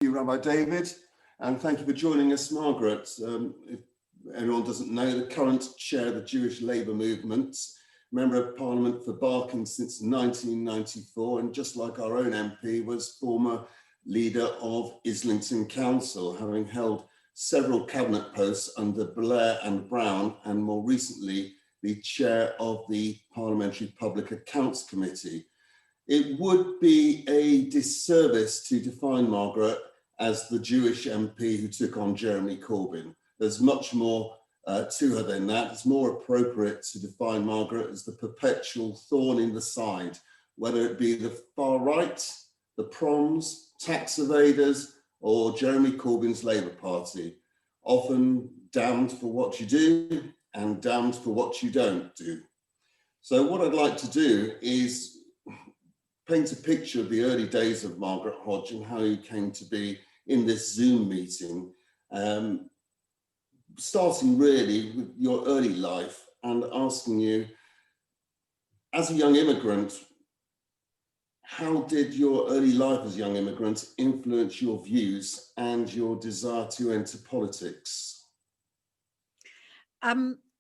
you, Rabbi David, and thank you for joining us, Margaret. If anyone doesn't know, the current chair of the Jewish Labour Movement, Member of Parliament for Barking since 1994, and just like our own MP, was former leader of Islington Council, having held several cabinet posts under Blair and Brown, and more recently, the chair of the Parliamentary Public Accounts Committee. It would be a disservice to define Margaret as the Jewish MP who took on Jeremy Corbyn. There's much more to her than that. It's more appropriate to define Margaret as the perpetual thorn in the side, whether it be the far right, the proms, tax evaders, or Jeremy Corbyn's Labour Party, often damned for what you do and damned for what you don't do. So what I'd like to do is paint a picture of the early days of Margaret Hodge and how you came to be in this Zoom meeting, starting really with your early life and asking you, as a young immigrant, how did your early life as a young immigrant influence your views and your desire to enter politics?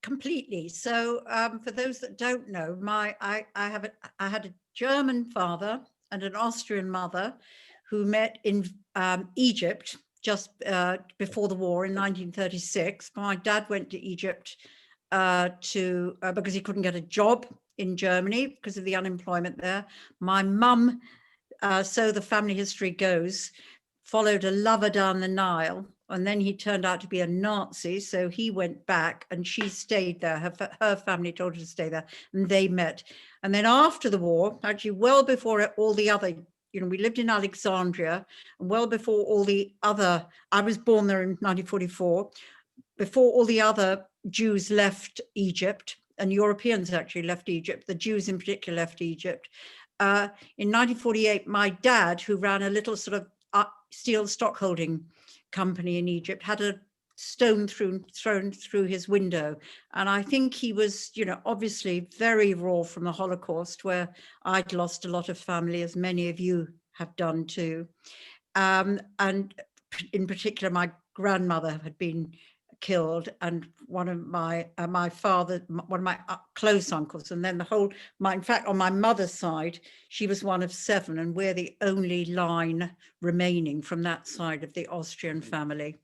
Completely. So for those that don't know, I had a German father and an Austrian mother who met in Egypt just before the war in 1936. My dad went to Egypt because he couldn't get a job in Germany because of the unemployment there. My mum, so the family history goes, followed a lover down the Nile, and then he turned out to be a Nazi, so he went back and she stayed there. Her family told her to stay there, and they met. And then after the war, actually well before all the other, we lived in Alexandria, and well before all the other, I was born there in 1944, before all the other Jews left Egypt, and Europeans actually left Egypt, the Jews in particular left Egypt. In 1948, my dad, who ran a little sort of steel stockholding company in Egypt, had a stone thrown through his window, and I think he was, obviously very raw from the Holocaust, where I'd lost a lot of family, as many of you have done too, and in particular, my grandmother had been killed, and one of my close uncles, and then in fact on my mother's side, she was one of 7, and we're the only line remaining from that side of the Austrian family.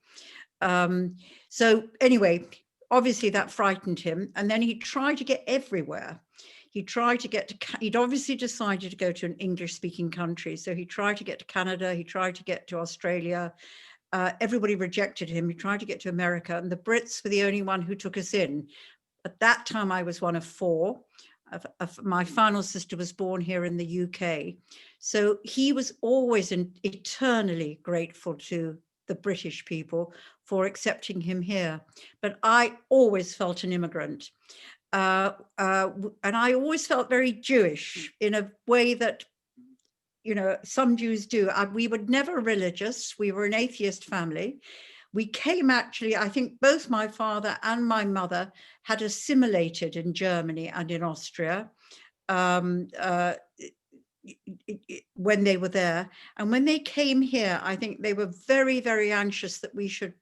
So anyway, obviously that frightened him, and then he tried to get everywhere. He tried to get to, he'd obviously decided to go to an English-speaking country, so he tried to get to Canada, he tried to get to Australia. Everybody rejected him. He tried to get to America, and the Brits were the only one who took us in. At that time, I was one of 4. My final sister was born here in the UK. So he was always eternally grateful to the British people for accepting him here. But I always felt an immigrant. And I always felt very Jewish in a way that some Jews do. We were never religious. We were an atheist family. We came actually, I think both my father and my mother had assimilated in Germany and in Austria when they were there. And when they came here, I think they were very, very anxious that we should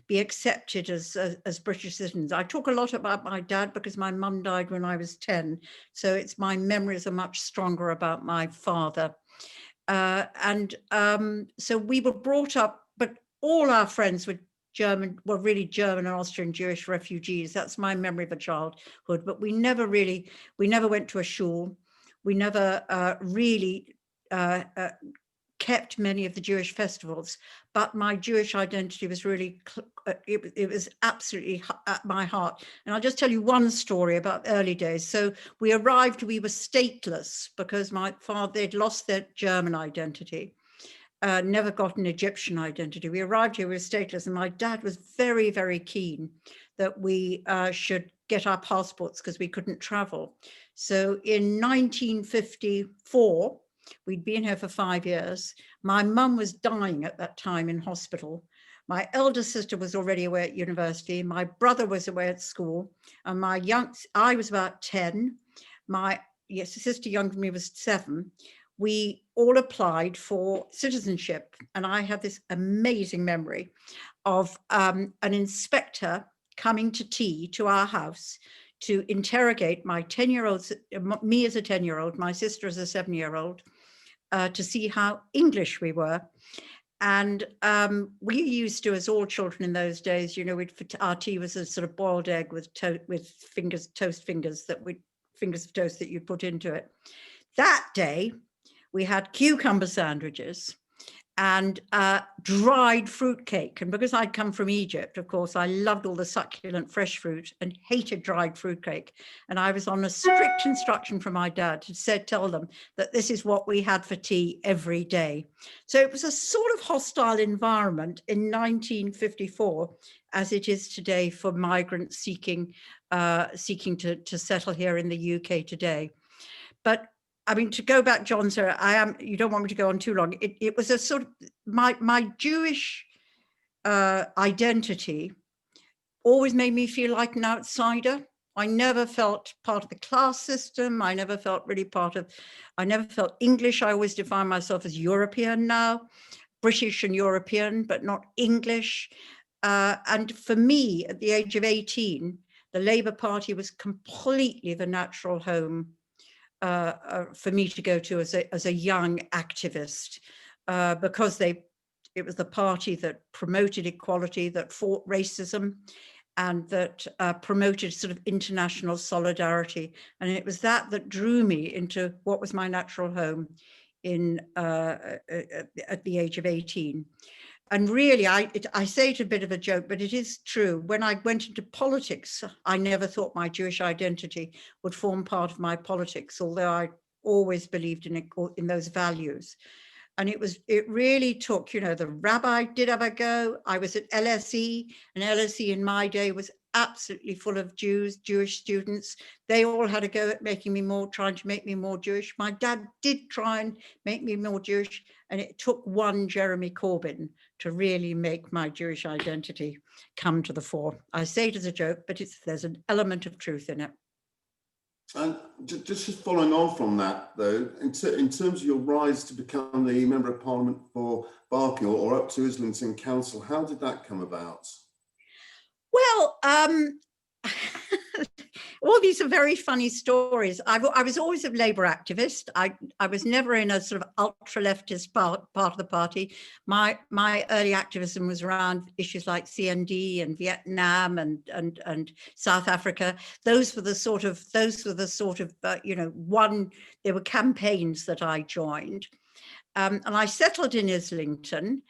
be accepted as British citizens. I talk a lot about my dad because my mum died when I was 10. So my memories are much stronger about my father. So we were brought up, but all our friends were really German and Austrian Jewish refugees. That's my memory of a childhood, but we never went to a shul. We never really kept many of the Jewish festivals, but my Jewish identity was really, it was absolutely at my heart. And I'll just tell you one story about early days. So we arrived, we were stateless because my father, they'd lost their German identity, never got an Egyptian identity. We arrived here, we were stateless, and my dad was very, very keen that we should get our passports because we couldn't travel. So in 1954, we'd been here for 5 years. My mum was dying at that time in hospital. My elder sister was already away at university. My brother was away at school. And I was about 10. My sister younger than me was 7. we all applied for citizenship. And I have this amazing memory of an inspector coming to tea to our house to interrogate my 10-year-old, me as a 10-year-old, my sister as a 7-year-old, to see how English we were. And we used to, as all children in those days, our tea was a sort of boiled egg with toast fingers fingers of toast that you'd put into it. That day, we had cucumber sandwiches and dried fruit cake. And because I'd come from Egypt, of course, I loved all the succulent fresh fruit and hated dried fruit cake. And I was on a strict instruction from my dad to tell them that this is what we had for tea every day. So it was a sort of hostile environment in 1954, as it is today for migrants seeking to settle here in the UK today. But I mean, to go back, John, sir, you don't want me to go on too long. It was a sort of, my Jewish identity always made me feel like an outsider. I never felt part of the class system. I never felt English. I always define myself as European now, British and European, but not English. And for me, at the age of 18, the Labour Party was completely the natural home for me to go to as a young activist, because it was the party that promoted equality, that fought racism, and that promoted sort of international solidarity. And it was that drew me into what was my natural home at the age of 18. And really, I say it a bit of a joke, but it is true. When I went into politics, I never thought my Jewish identity would form part of my politics, although I always believed in those values. And it really took, the rabbi did have a go. I was at LSE, and LSE in my day was absolutely full of Jewish students. They all had a go at trying to make me more Jewish. My dad did try and make me more Jewish, and it took one Jeremy Corbyn to really make my Jewish identity come to the fore. I say it as a joke, but there's an element of truth in it. And just following on from that, though, in terms of your rise to become the Member of Parliament for Barking, or up to Islington Council, how did that come about? Well, all these are very funny stories. I was always a Labour activist. I was never in a sort of ultra-leftist part of the party. My early activism was around issues like CND and Vietnam and South Africa. Those were the sort of there were campaigns that I joined, and I settled in Islington,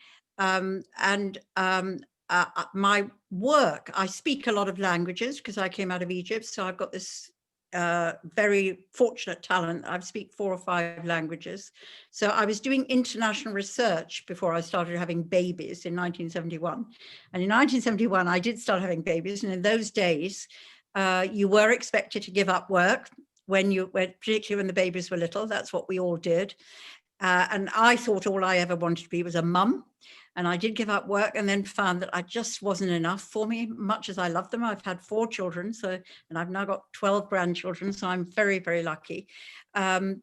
my work, I speak a lot of languages because I came out of Egypt. So I've got this very fortunate talent. I speak 4 or 5 languages. So I was doing international research before I started having babies in 1971. And in 1971, I did start having babies. And in those days, you were expected to give up work particularly when the babies were little. That's what we all did. And I thought all I ever wanted to be was a mum. And I did give up work, and then found that I just wasn't enough for me, much as I love them. I've had 4 children, and I've now got 12 grandchildren, so I'm very, very lucky. And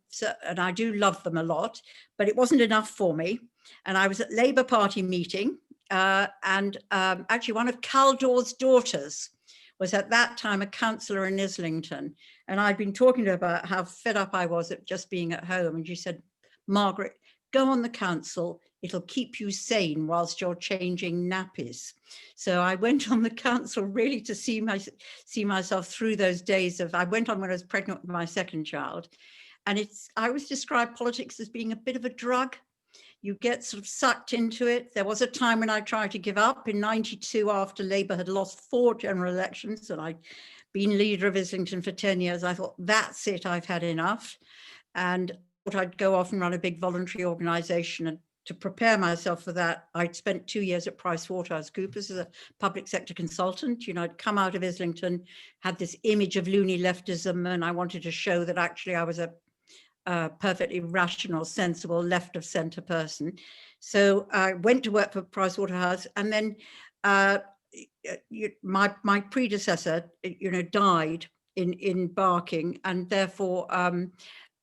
I do love them a lot, but it wasn't enough for me. And I was at Labour Party meeting, and actually one of Caldor's daughters was at that time a councillor in Islington. And I'd been talking to her about how fed up I was at just being at home. And she said, "Margaret, go on the council. It'll keep you sane whilst you're changing nappies." So I went on the council really to see myself through those days I went on when I was pregnant with my 2nd child. And I always describe politics as being a bit of a drug. You get sort of sucked into it. There was a time when I tried to give up in 92 after Labour had lost 4 general elections, and I'd been leader of Islington for 10 years. I thought, that's it, I've had enough. And I thought I'd go off and run a big voluntary organisation. And to prepare myself for that, I'd spent 2 years at PricewaterhouseCoopers as a public sector consultant. I'd come out of Islington, had this image of loony leftism, and I wanted to show that actually I was a perfectly rational, sensible, left of centre person. So I went to work for Pricewaterhouse, and then my predecessor, died in Barking, and therefore,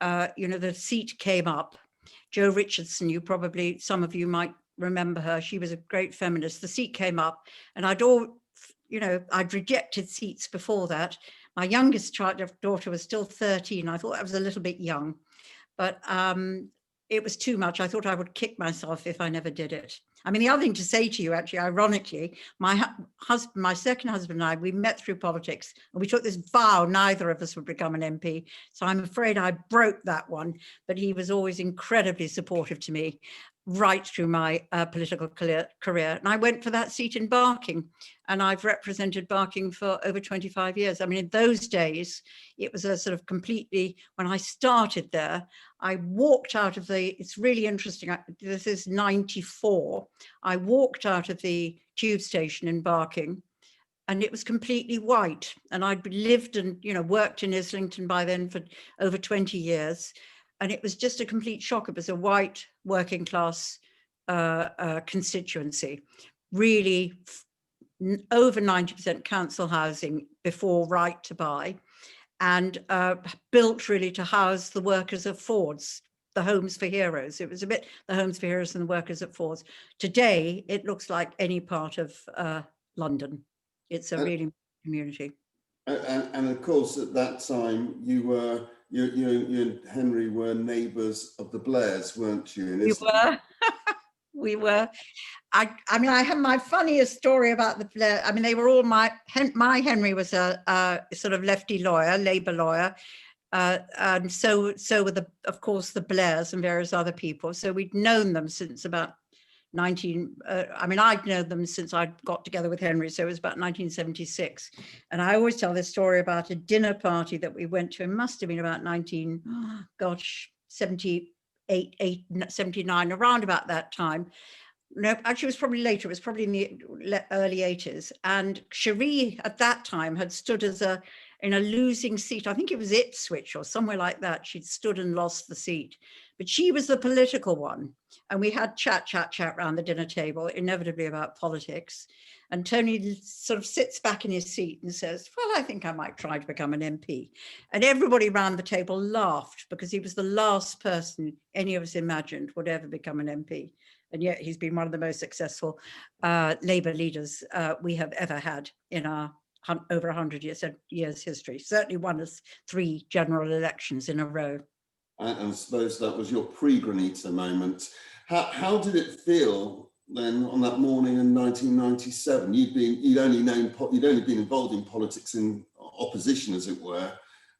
the seat came up. Jo Richardson, some of you might remember her. She was a great feminist. The seat came up, and I'd rejected seats before that. My youngest daughter was still 13. I thought that was a little bit young, but it was too much. I thought I would kick myself if I never did it. I mean, the other thing to say to you, actually, ironically, my second husband and I, we met through politics, and we took this vow neither of us would become an MP. So I'm afraid I broke that one, but he was always incredibly supportive to me right through my political career. And I went for that seat in Barking, and I've represented Barking for over 25 years. I mean, in those days, it was a sort of completely, when I started there, I walked out of it's really interesting, this is 94, I walked out of the tube station in Barking, and it was completely white. And I'd lived and, worked in Islington by then for over 20 years. And it was just a complete shock. It was a white working class constituency, really over 90% council housing before right to buy, and built really to house the workers at Ford's, the Homes for Heroes. It was a bit the Homes for Heroes and the workers at Ford's. Today, it looks like any part of London. It's a really community. And of course, at that time, you and Henry were neighbours of the Blairs, weren't you? We were. We were. I mean, I have my funniest story about the Blair. I mean, they were all my Henry was a sort of lefty lawyer, Labour lawyer. And so were of course, the Blairs and various other people. So we'd known them since about I'd known them since I got together with Henry, so it was about 1976. And I always tell this story about a dinner party that we went to. It must have been about 78, 79, around about that time. No, actually, it was probably later. It was probably in the early 80s. And Cherie at that time had stood in a losing seat. I think it was Ipswich or somewhere like that. She'd stood and lost the seat, but she was the political one. And we had chat around the dinner table, inevitably about politics. And Tony sort of sits back in his seat and says, well, I think I might try to become an MP. And everybody around the table laughed, because he was the last person any of us imagined would ever become an MP. And yet he's been one of the most successful Labour leaders we have ever had in our over 100 years history. Certainly won us 3 general elections in a row. I suppose that was your pre-Granita moment. How did it feel then on that morning in 1997? You'd only been involved in politics in opposition, as it were.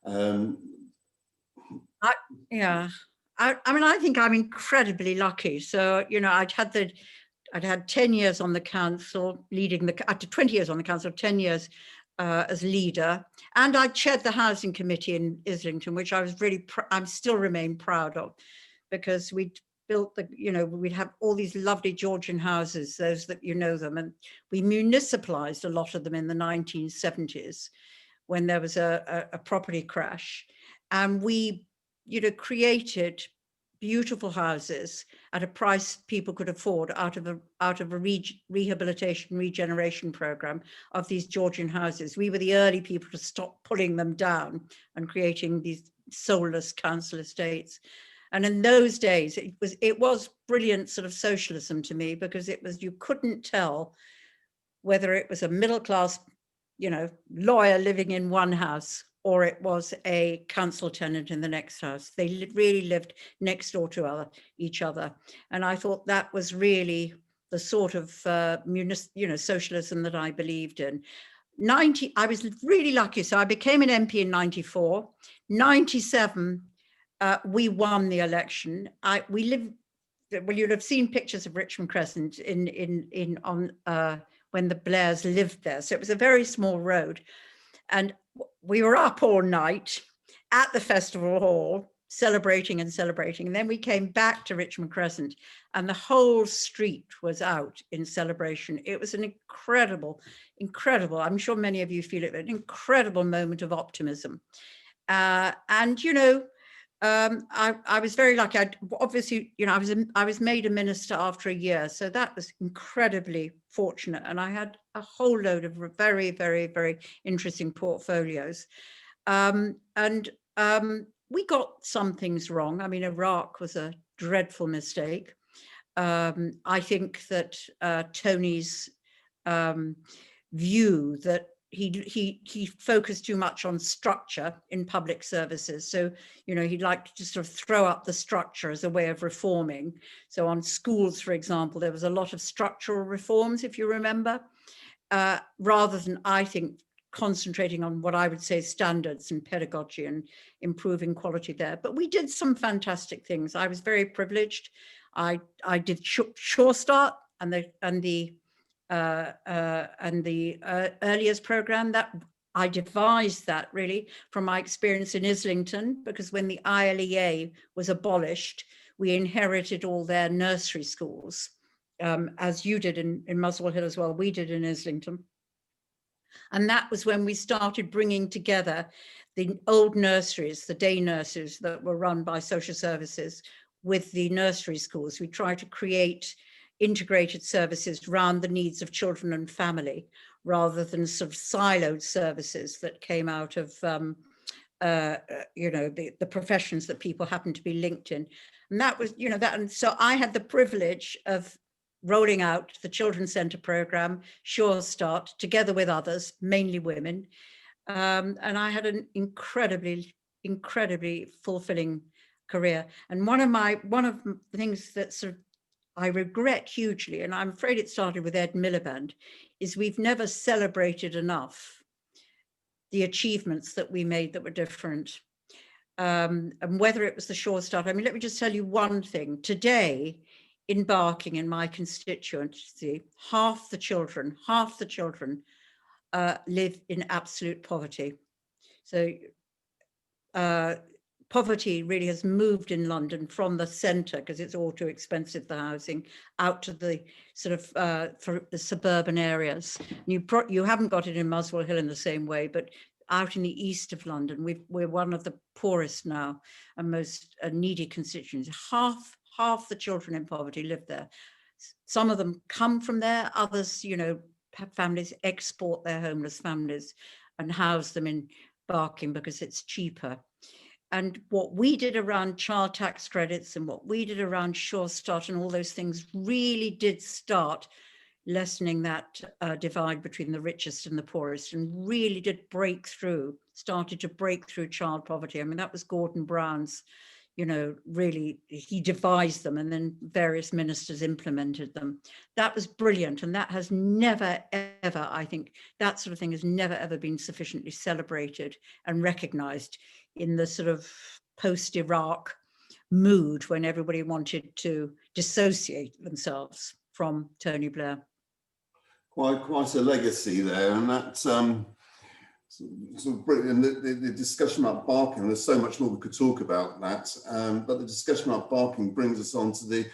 I think I'm incredibly lucky. So, I'd had 10 years on the council, after 20 years on the council, 10 years as leader. And I chaired the housing committee in Islington, which I was I still remain proud of, because we'd built we'd have all these lovely Georgian houses, those that them. And we municipalized a lot of them in the 1970s when there was a property crash. And we, created beautiful houses at a price people could afford out of a rehabilitation regeneration program of these Georgian houses. We were the early people to stop pulling them down and creating these soulless council estates. And in those days, it was brilliant sort of socialism to me, because you couldn't tell whether it was a middle class, lawyer living in one house, or it was a council tenant in the next house. They really lived next door to each other. And I thought that was really the sort of socialism that I believed in. I was really lucky. So I became an MP in 94. 97, we won the election. You'd have seen pictures of Richmond Crescent when the Blairs lived there. So it was a very small road. And we were up all night at the festival hall, celebrating. And then we came back to Richmond Crescent, and the whole street was out in celebration. It was an incredible, I'm sure many of you feel it, an incredible moment of optimism. I was very lucky. I was made a minister after a year, so that was incredibly fortunate. And I had a whole load of very, very, very interesting portfolios. We got some things wrong. I mean, Iraq was a dreadful mistake. I think that Tony's view that he focused too much on structure in public services. So, you know, he'd like to sort of throw up the structure as a way of reforming. So on schools, for example, there was a lot of structural reforms, if you remember, rather than, I think, concentrating on what I would say standards and pedagogy and improving quality there. But we did some fantastic things. I was very privileged. I did Sure Start and the earliest program. That I devised that really from my experience in Islington, because when the ILEA was abolished, we inherited all their nursery schools, as you did in Muswell Hill as well. We did in Islington. And that was when we started bringing together the old nurseries, the day nurseries that were run by social services, with the nursery schools. We tried to create integrated services around the needs of children and family, rather than sort of siloed services that came out of you know, the professions that people happen to be linked in. And that was, you know, that, and so I had the privilege of rolling out the Children's Centre programme, Sure Start, together with others, mainly women. And I had an incredibly fulfilling career. And one of the things that sort of I regret hugely, and I'm afraid it started with Ed Miliband, is we've never celebrated enough the achievements that we made that were different. And whether it was the Sure Start, I mean, let me just tell you one thing. Today, in Barking, in my constituency, half the children live in absolute poverty. So poverty really has moved in London from the centre, because it's all too expensive, the housing, out to the sort of for the suburban areas. You haven't got it in Muswell Hill in the same way, but out in the east of London, we're one of the poorest now and most needy constituencies. Half the children in poverty live there. Some of them come from there, others, you know, families export their homeless families and house them in Barking because it's cheaper. And what we did around child tax credits and what we did around Sure Start and all those things really did start lessening that divide between the richest and the poorest, and really did started to break through child poverty. I mean, that was Gordon Brown's, you know, really, he devised them and then various ministers implemented them. That was brilliant. And that has never, ever, I think, that sort of thing has never, ever been sufficiently celebrated and recognized in the sort of post-Iraq mood when everybody wanted to dissociate themselves from Tony Blair. Quite a legacy there, and that sort of brilliant. The discussion about Barking, there's so much more we could talk about that, but the discussion about Barking brings us on to the,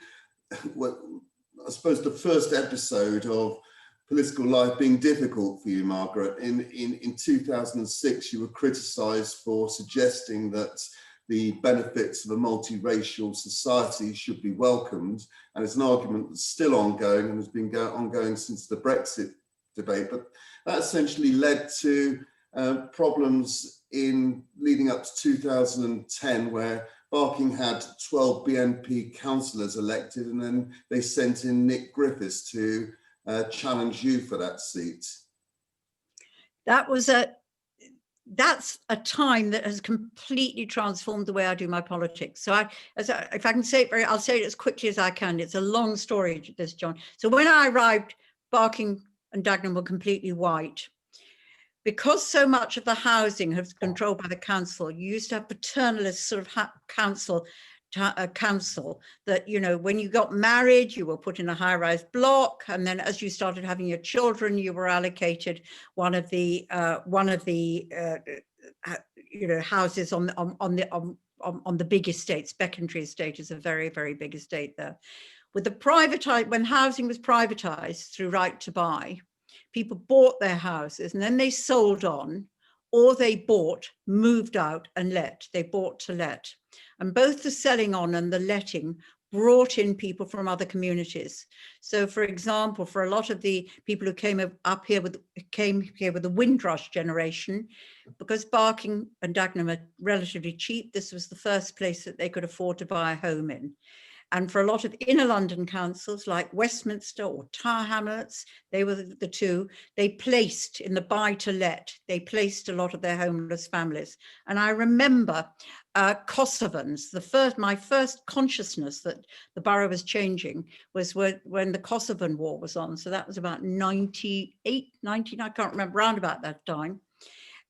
I suppose, the first episode of political life being difficult for you, Margaret. In 2006, you were criticised for suggesting that the benefits of a multiracial society should be welcomed, and it's an argument that's still ongoing and has been ongoing since the Brexit debate. But that essentially led to problems in leading up to 2010, where Barking had 12 BNP councillors elected, and then they sent in Nick Griffiths to challenge you for that seat. That's a time that has completely transformed the way I do my politics. So if I can say it I'll say it as quickly as I can. It's a long story, this, John. So when I arrived, Barking and Dagenham were completely white. Because so much of the housing was controlled by the council, you used to have paternalist sort of council that, you know, when you got married, you were put in a high-rise block, and then as you started having your children, you were allocated one of the you know, houses on the big estates. Becontree Estate is a very, very big estate there. With when housing was privatized through Right to Buy, people bought their houses and then they sold on, or they moved out and let. They bought to let. And both the selling on and the letting brought in people from other communities. So, for example, for a lot of the people who came here with the Windrush generation, because Barking and Dagenham are relatively cheap, this was the first place that they could afford to buy a home in. And for a lot of inner London councils like Westminster or Tower Hamlets, they were the two, they placed in the buy-to-let, they placed a lot of their homeless families. And I remember Kosovans, my first consciousness that the borough was changing was when the Kosovan war was on. So that was about 98, 19, I can't remember, around about that time.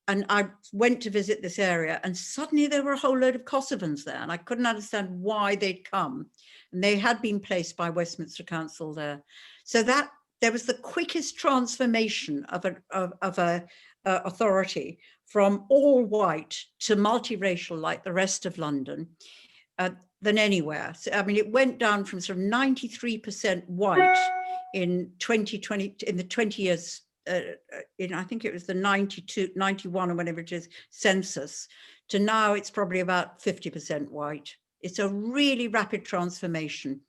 And I went to visit this area and suddenly there were a whole load of Kosovans there and I couldn't understand why they'd come. And they had been placed by Westminster Council there. So that there was the quickest transformation of a authority from all white to multiracial like the rest of London than anywhere. So, I mean, it went down from sort of 93% white in 2020, in the 20 years I think it was the 92, 91 or whatever it is, census, to now it's probably about 50% white. It's a really rapid transformation.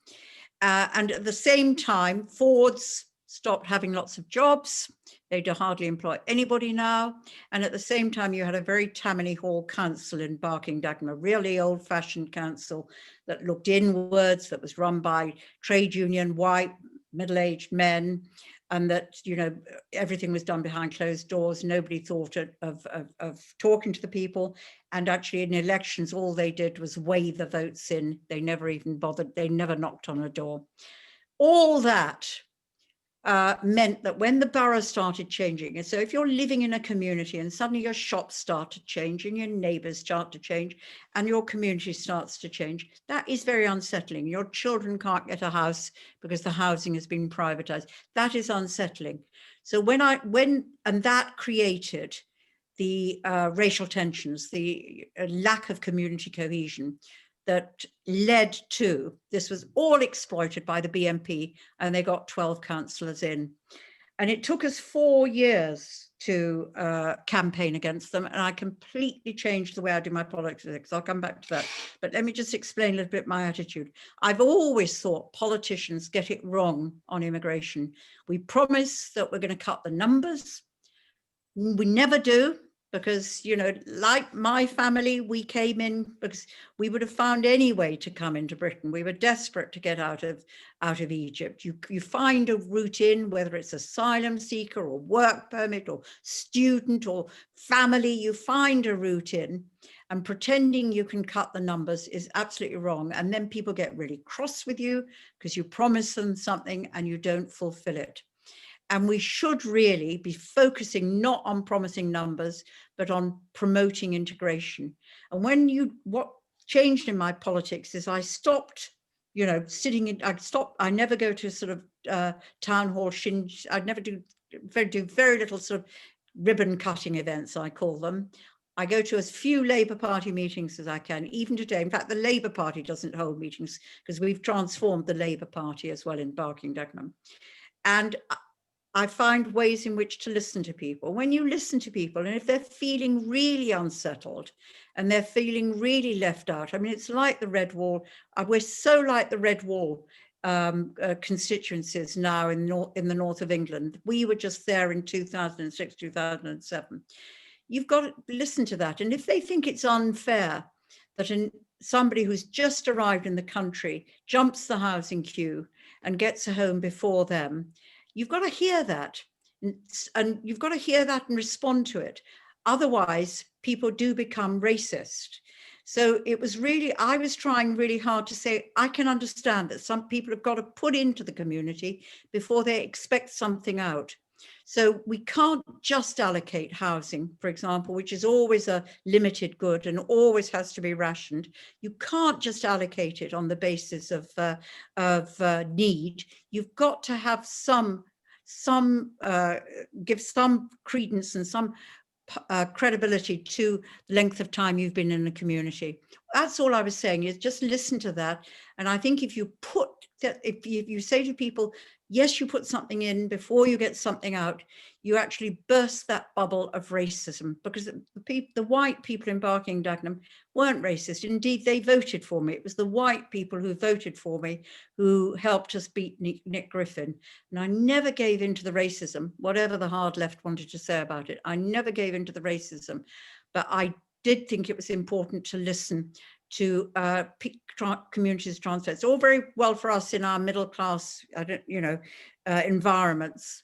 And at the same time, Ford's stopped having lots of jobs. They do hardly employ anybody now. And at the same time, you had a very Tammany Hall council in Barking Dagenham, a really old-fashioned council that looked inwards, that was run by trade union, white, middle-aged men, and that, you know, everything was done behind closed doors. Nobody thought of talking to the people. And actually in elections, all they did was weigh the votes in. They never even bothered. They never knocked on a door. All that meant that when the borough started changing, and so if you're living in a community and suddenly your shops start to change and your neighbors start to change and your community starts to change, that is very unsettling. Your children can't get a house because the housing has been privatized. That is unsettling. So and that created the racial tensions, the lack of community cohesion that led to, this was all exploited by the BNP, and they got 12 councillors in. And it took us 4 years to campaign against them, and I completely changed the way I do my politics. I'll come back to that. But let me just explain a little bit my attitude. I've always thought politicians get it wrong on immigration. We promise that we're going to cut the numbers. We never do. Because, you know, like my family, we came in because we would have found any way to come into Britain. We were desperate to get out of Egypt. You find a route in, whether it's asylum seeker or work permit or student or family, you find a route in, and pretending you can cut the numbers is absolutely wrong. And then people get really cross with you because you promise them something and you don't fulfill it. And we should really be focusing not on promising numbers, but on promoting integration. And what changed in my politics is I stopped, you know, I never go to sort of town hall I'd never do very little sort of ribbon cutting events, I call them. I go to as few Labour Party meetings as I can, even today. In fact, the Labour Party doesn't hold meetings because we've transformed the Labour Party as well in Barking Dagenham. And I find ways in which to listen to people. When you listen to people, and if they're feeling really unsettled and they're feeling really left out, I mean, it's like the Red Wall. We're so like the Red Wall constituencies now in the north of England. We were just there in 2006, 2007. You've got to listen to that. And if they think it's unfair that somebody who's just arrived in the country jumps the housing queue and gets a home before them, you've got to hear that, and you've got to hear that and respond to it. Otherwise, people do become racist. So it was really, I was trying really hard to say, I can understand that some people have got to put into the community before they expect something out. So we can't just allocate housing, for example, which is always a limited good and always has to be rationed. You can't just allocate it on the basis of need. You've got to have give some credence and some credibility to the length of time you've been in the community. That's all I was saying, is just listen to that. And I think if you put that, if you say to people, yes, you put something in before you get something out, you actually burst that bubble of racism, because the white people in Barking Dagenham weren't racist. Indeed, they voted for me. It was the white people who voted for me who helped us beat Nick Griffin. And I never gave in to the racism, whatever the hard left wanted to say about it. I never gave in to the racism, but I did think it was important to listen to communities transfer. It's all very well for us in our middle class, environments,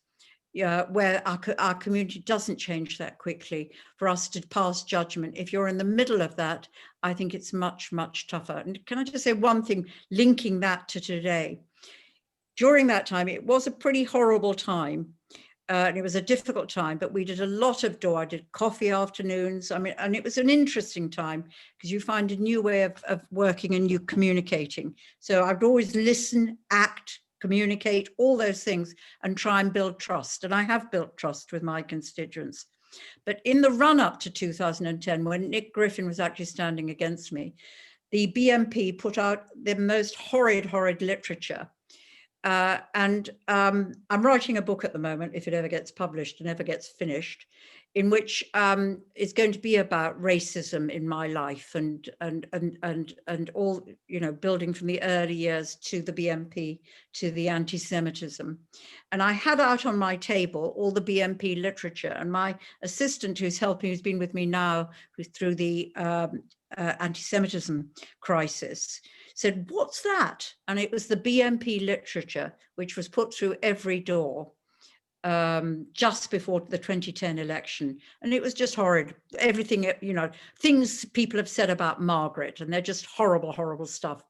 where our community doesn't change that quickly. For us to pass judgment, if you're in the middle of that, I think it's much, much tougher. And can I just say one thing, linking that to today? During that time, it was a pretty horrible time. And it was a difficult time, but we did a lot of I did coffee afternoons. I mean, and it was an interesting time because you find a new way of working and you communicating. So I'd always listen, act, communicate, all those things, and try and build trust. And I have built trust with my constituents. But in the run up to 2010, when Nick Griffin was actually standing against me, the BNP put out the most horrid literature. I'm writing a book at the moment, if it ever gets published and ever gets finished, in which it's going to be about racism in my life and all, building from the early years to the BNP, to the anti-Semitism. And I had out on my table all the BNP literature, and my assistant who's helping, who's been with me now, who's through the anti-Semitism crisis, said, "What's that?" And it was the BNP literature, which was put through every door just before the 2010 election. And it was just horrid. Everything, things people have said about Margaret, and they're just horrible stuff.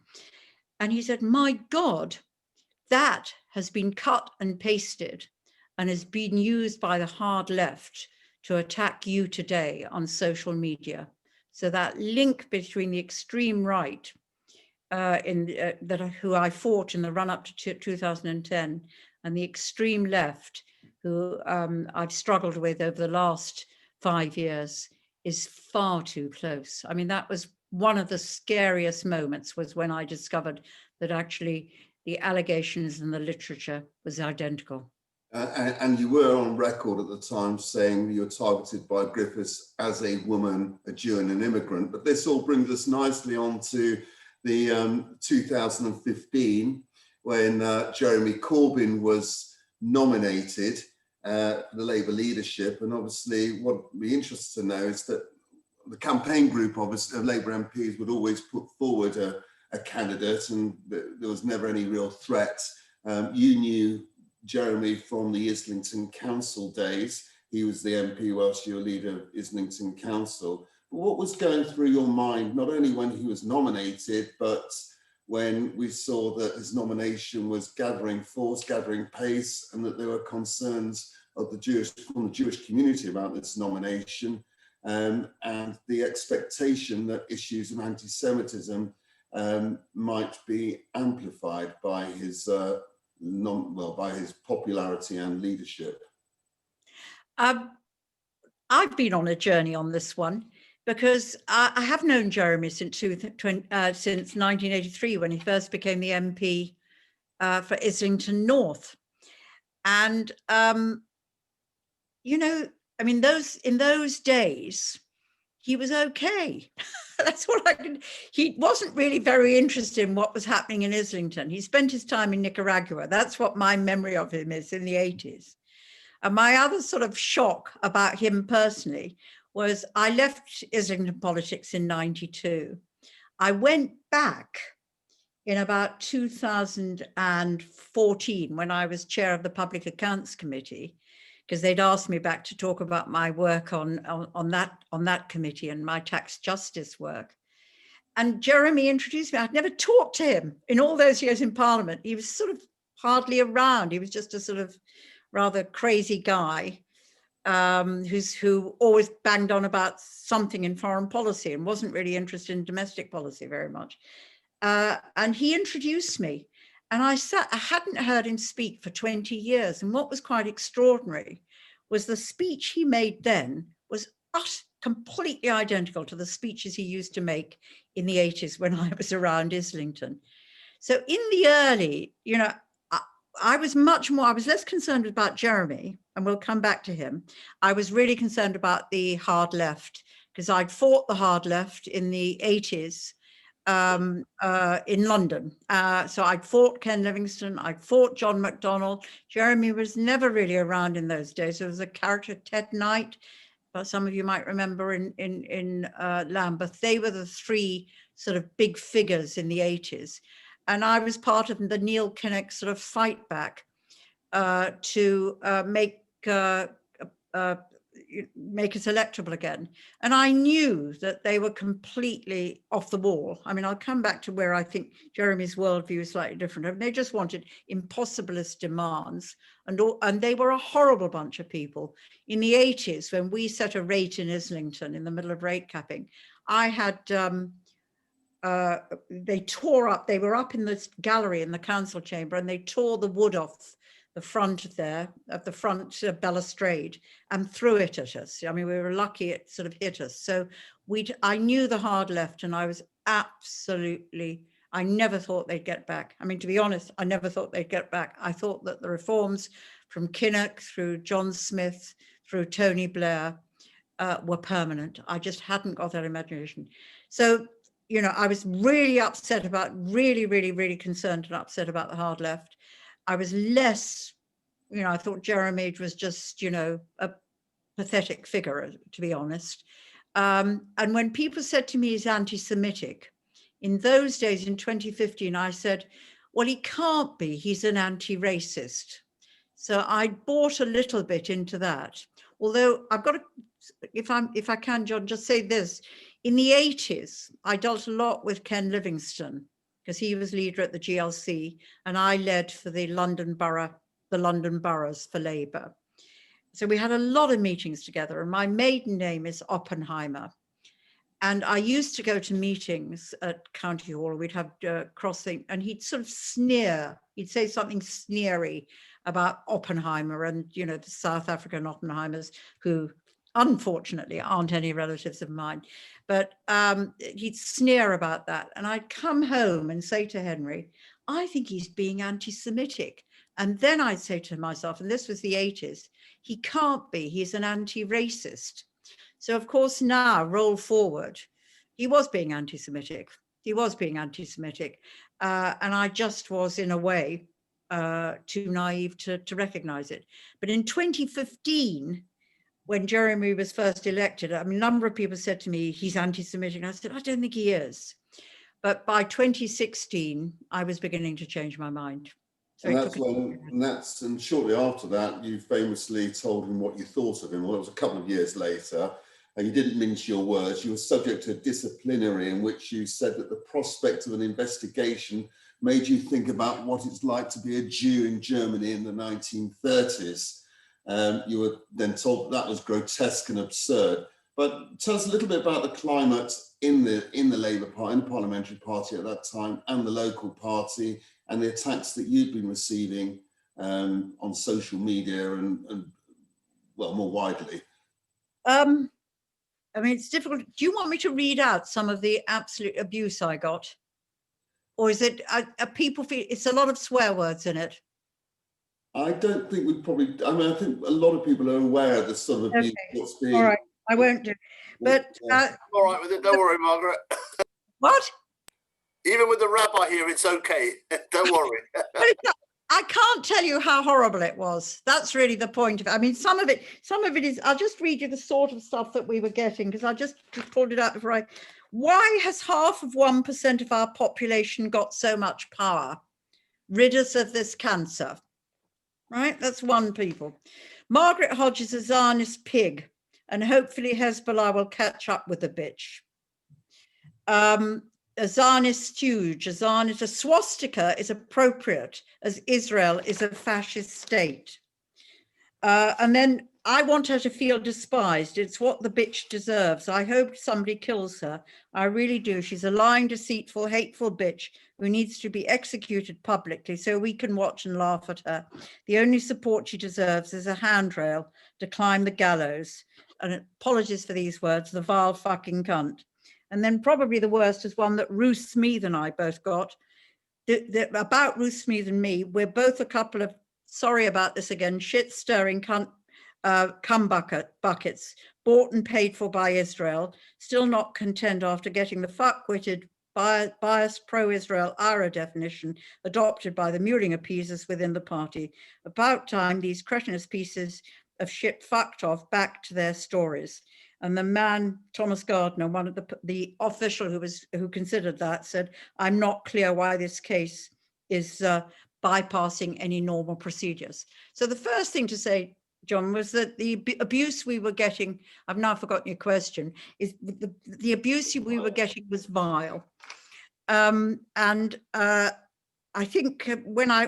And he said, "My God, that has been cut and pasted and has been used by the hard left to attack you today on social media." So that link between the extreme right who I fought in the run up to 2010, and the extreme left, who I've struggled with over the last 5 years, is far too close. I mean, that was one of the scariest moments, was when I discovered that actually the allegations and the literature was identical. And you were on record at the time saying you were targeted by Griffiths as a woman, a Jew and an immigrant. But this all brings us nicely on to the 2015, when Jeremy Corbyn was nominated for the Labour leadership. And obviously what would be interesting to know is that the campaign group of Labour MPs would always put forward a candidate, and there was never any real threat. You knew Jeremy from the Islington Council days. He was the MP whilst you were leader of Islington Council. But what was going through your mind, not only when he was nominated, but when we saw that his nomination was gathering force, gathering pace, and that there were concerns of from the Jewish community about this nomination, and the expectation that issues of anti-Semitism might be amplified by his by his popularity and leadership? I've been on a journey on this one, because I have known Jeremy since 1983, when he first became the MP for Islington North. And, I mean, in those days, he was okay. That's what he wasn't really very interested in what was happening in Islington. He spent his time in Nicaragua. That's what my memory of him is, in the 80s. And my other sort of shock about him personally was I left Islington politics in 92. I went back in about 2014, when I was chair of the Public Accounts Committee, because they'd asked me back to talk about my work on that committee and my tax justice work. And Jeremy introduced me. I'd never talked to him in all those years in Parliament. He was sort of hardly around. He was just a sort of rather crazy guy who always banged on about something in foreign policy and wasn't really interested in domestic policy very much. And he introduced me, and I hadn't heard him speak for 20 years. And what was quite extraordinary was the speech he made then was completely identical to the speeches he used to make in the 80s when I was around Islington. So in the early, I was less concerned about Jeremy, and we'll come back to him. I was really concerned about the hard left, because I'd fought the hard left in the 80s in London. So I'd fought Ken Livingstone, I'd fought John MacDonald. Jeremy was never really around in those days. There was a character, Ted Knight, some of you might remember in Lambeth. They were the three sort of big figures in the 80s. And I was part of the Neil Kinnock sort of fight back to make us electable again. And I knew that they were completely off the wall. I mean, I'll come back to where I think Jeremy's worldview is slightly different. I mean, they just wanted impossibilist demands, and they were a horrible bunch of people. In the 80s, when we set a rate in Islington in the middle of rate capping, I had, they tore up, they were up in this gallery in the council chamber, and they tore the wood off the front of the front balustrade and threw it at us. I mean, we were lucky it sort of hit us. So I knew the hard left, and I was absolutely, I never thought they'd get back. I mean, to be honest, I never thought they'd get back. I thought that the reforms from Kinnock through John Smith, through Tony Blair were permanent. I just hadn't got that imagination. So, you know, I was really upset about, really concerned and upset about the hard left. I was less, you know, I thought Jeremy was just, you know, a pathetic figure, to be honest. And when people said to me he's anti-Semitic, in those days, in 2015, I said, well, he can't be, he's an anti-racist. So I bought a little bit into that. Although I've got to, if I can, John, just say this. In the 80s, I dealt a lot with Ken Livingstone, because he was leader at the GLC, and I led for the London boroughs for Labour. So we had a lot of meetings together, and my maiden name is Oppenheimer. And I used to go to meetings at County Hall. We'd have crossing, and he'd sort of sneer. He'd say something sneery about Oppenheimer and, you know, the South African Oppenheimers, who unfortunately aren't any relatives of mine. But he'd sneer about that. And I'd come home and say to Henry, I think he's being anti-Semitic. And then I'd say to myself, and this was the 80s, he can't be, he's an anti-racist. So of course now, roll forward, he was being anti-Semitic. He was being anti-Semitic. And I just was, in a way, too naive to recognize it. But in 2015, when Jeremy was first elected, I mean, a number of people said to me, he's anti-Semitic. And I said, I don't think he is. But by 2016, I was beginning to change my mind. So and shortly after that, you famously told him what you thought of him. Well, it was a couple of years later. You didn't mince your words. You were subject to a disciplinary in which you said that the prospect of an investigation made you think about what it's like to be a Jew in Germany in the 1930s. You were then told that was grotesque and absurd. But tell us a little bit about the climate in the Labour Party, in the Parliamentary Party at that time, and the local party, and the attacks that you'd been receiving on social media and well, more widely. I mean, it's difficult. Do you want me to read out some of the absolute abuse I got? Or is it, people feel, it's a lot of swear words in it? I don't think we'd probably, I mean, I think a lot of people are aware of the sort of abuse that's being... All right, I won't do. But... I'm all right with it, don't worry, Margaret. What? Even with the rabbi here, it's okay. Don't worry. I can't tell you how horrible it was. That's really the point of it. I mean, some of it is, I'll just read you the sort of stuff that we were getting, because I just pulled it out before why has 1% of our population got so much power? Rid us of this cancer. Right? That's one people. Margaret Hodge is a Zionist pig, and hopefully Hezbollah will catch up with the bitch. A Zionist stooge, a swastika is appropriate as Israel is a fascist state. And then I want her to feel despised. It's what the bitch deserves. I hope somebody kills her. I really do. She's a lying, deceitful, hateful bitch who needs to be executed publicly so we can watch and laugh at her. The only support she deserves is a handrail to climb the gallows. And apologies for these words, the vile fucking cunt. And then probably the worst is one that Ruth Smeeth and I both got. About Ruth Smeeth and me, we're both a couple of, sorry about this again, shit-stirring cunt buckets, bought and paid for by Israel, still not content after getting the fuck-witted, biased pro-Israel IRA definition adopted by the mewling appeasers within the party. About time these cretinous pieces of shit fucked off back to their stories. And the man, Thomas Gardner, one of the official who considered that, said, "I'm not clear why this case is bypassing any normal procedures." So the first thing to say, John, was that the abuse we were getting, I've now forgotten your question, is the abuse we were getting was vile. I think when I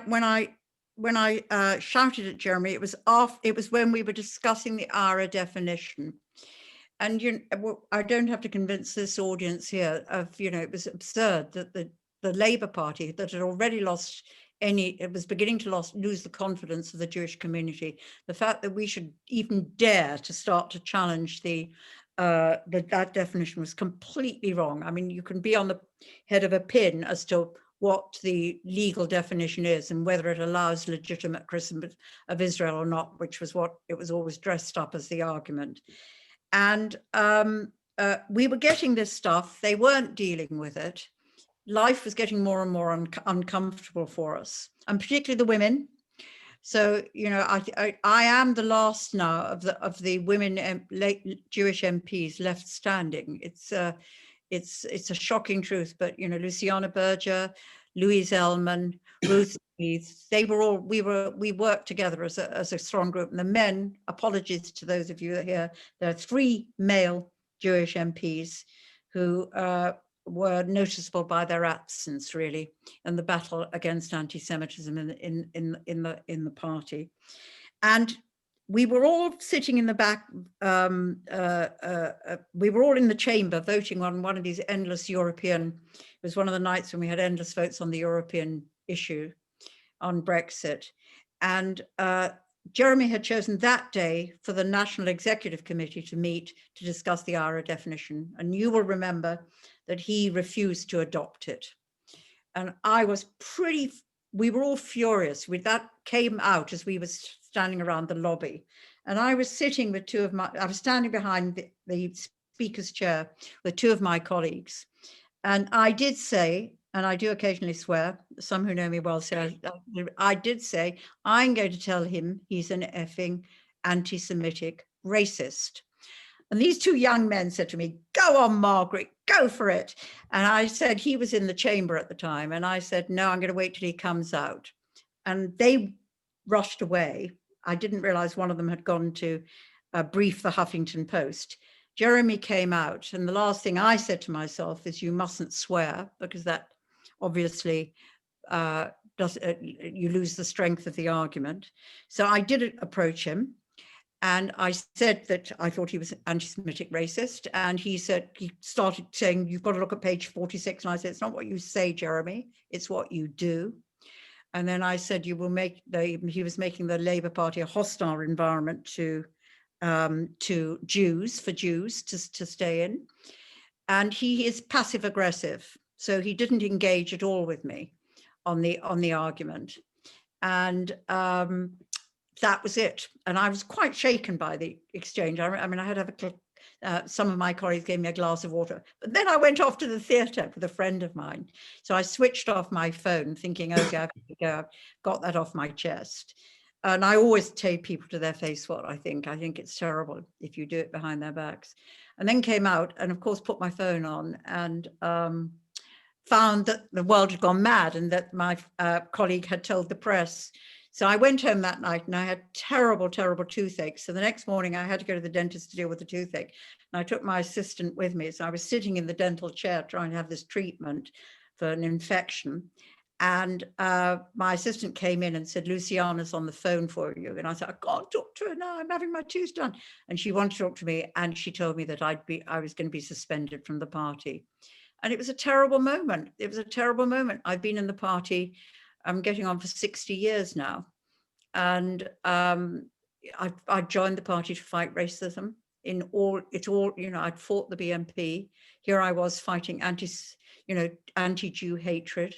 shouted at Jeremy, it was when we were discussing the IRA definition. And I don't have to convince this audience here of, it was absurd that the Labour Party that had already lost it was beginning to lose the confidence of the Jewish community. The fact that we should even dare to start to challenge that definition was completely wrong. I mean, you can be on the head of a pin as to what the legal definition is and whether it allows legitimate Christendom of Israel or not, which was what it was always dressed up as the argument. And we were getting this stuff. They weren't dealing with it. Life was getting more and more uncomfortable for us, and particularly the women. So, I am the last now of the women Jewish MPs left standing. It's a shocking truth, but Luciana Berger, Louise Ellman, Ruth Smith, we worked together as a strong group. And the men, apologies to those of you that are here, there are 3 male Jewish MPs who were noticeable by their absence, really, in the battle against anti-Semitism in the party. And we were all sitting in the back, we were all in the chamber voting on one of these endless European, it was one of the nights when we had endless votes on the European issue on Brexit. And Jeremy had chosen that day for the National Executive Committee to meet to discuss the IRA definition. And you will remember that he refused to adopt it. And we were all furious. That came out as we were standing around the lobby. And I was sitting with I was standing behind the speaker's chair with 2 of my colleagues. And I did say, and I do occasionally swear, some who know me well say, I did say, I'm going to tell him he's an effing anti-Semitic racist. And these 2 young men said to me, "Go on, Margaret, go for it." And I said, he was in the chamber at the time. And I said, "No, I'm going to wait till he comes out." And they rushed away. I didn't realize one of them had gone to brief the Huffington Post. Jeremy came out. And the last thing I said to myself is, you mustn't swear, because that obviously you lose the strength of the argument. So I did approach him. And I said that I thought he was an anti-Semitic racist. And he started saying, "You've got to look at page 46. And I said, "It's not what you say, Jeremy. It's what you do." And then I said, he was making the Labour Party a hostile environment to Jews, to stay in. And he is passive aggressive. So he didn't engage at all with me on the argument. And that was it. And I was quite shaken by the exchange. I mean, I had to have some of my colleagues gave me a glass of water, but then I went off to the theatre with a friend of mine. So I switched off my phone thinking, okay, I've got that off my chest. And I always tell people to their face what I think. I think it's terrible if you do it behind their backs. And then came out and of course put my phone on and found that the world had gone mad and that my colleague had told the press. So I went home that night and I had terrible, terrible toothache. So the next morning I had to go to the dentist to deal with the toothache. And I took my assistant with me. So I was sitting in the dental chair trying to have this treatment for an infection. And my assistant came in and said, "Luciana's on the phone for you." And I said, "I can't talk to her now. I'm having my tooth done." And she wanted to talk to me. And she told me that I was going to be suspended from the party. And it was a terrible moment. It was a terrible moment. I've been in the party. I'm getting on for 60 years now. And I joined the party to fight racism I'd fought the BNP. Here I was fighting anti-Jew hatred,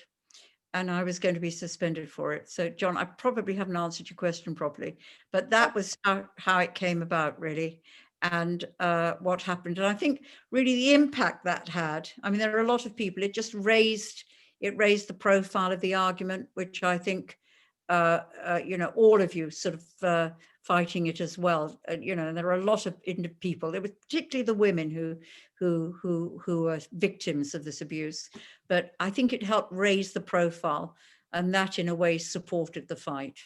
and I was going to be suspended for it. So John, I probably haven't answered your question properly, but that was how it came about, really. And what happened. And I think really the impact that had, I mean, there are a lot of people, it raised the profile of the argument, which I think, all of you sort of fighting it as well. You know, and there are a lot of people. It was particularly the women who were victims of this abuse. But I think it helped raise the profile, and that in a way supported the fight.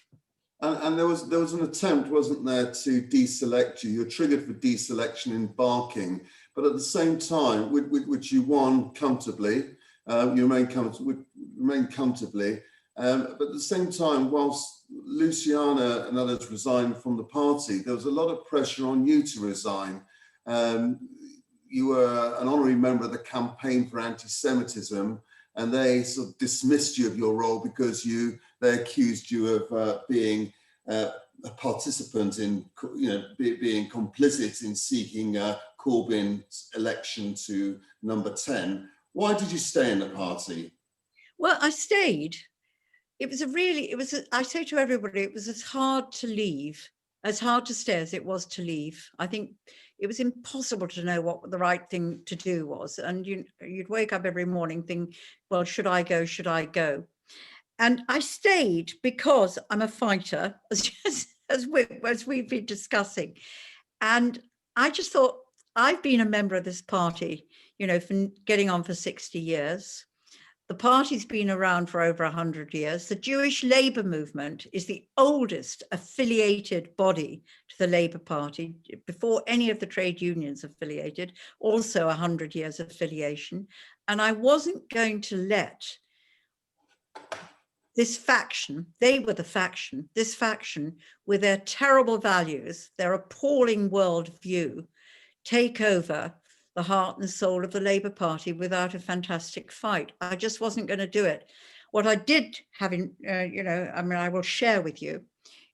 And there was an attempt, wasn't there, to deselect you? You're triggered for deselection in Barking, but at the same time, which you won comfortably, you remain comfortably. But at the same time, whilst Luciana and others resigned from the party, there was a lot of pressure on you to resign. You were an honorary member of the campaign for antisemitism, and they sort of dismissed you of your role because they accused you of being a participant in, being complicit in seeking Corbyn's election to number 10. Why did you stay in the party? Well, I stayed. I say to everybody, it was as hard to leave, as hard to stay as it was to leave. I think it was impossible to know what the right thing to do was. And you'd wake up every morning thinking, well, should I go? Should I go? And I stayed because I'm a fighter, as we've been discussing. And I just thought, I've been a member of this party, for getting on for 60 years. The party's been around for over 100 years. The Jewish Labour movement is the oldest affiliated body to the Labour Party, before any of the trade unions affiliated, also 100 years affiliation. And I wasn't going to let this faction, they were the faction, this faction with their terrible values, their appalling worldview, take over the heart and soul of the Labour Party without a fantastic fight. I just wasn't going to do it. What I did have I will share with you,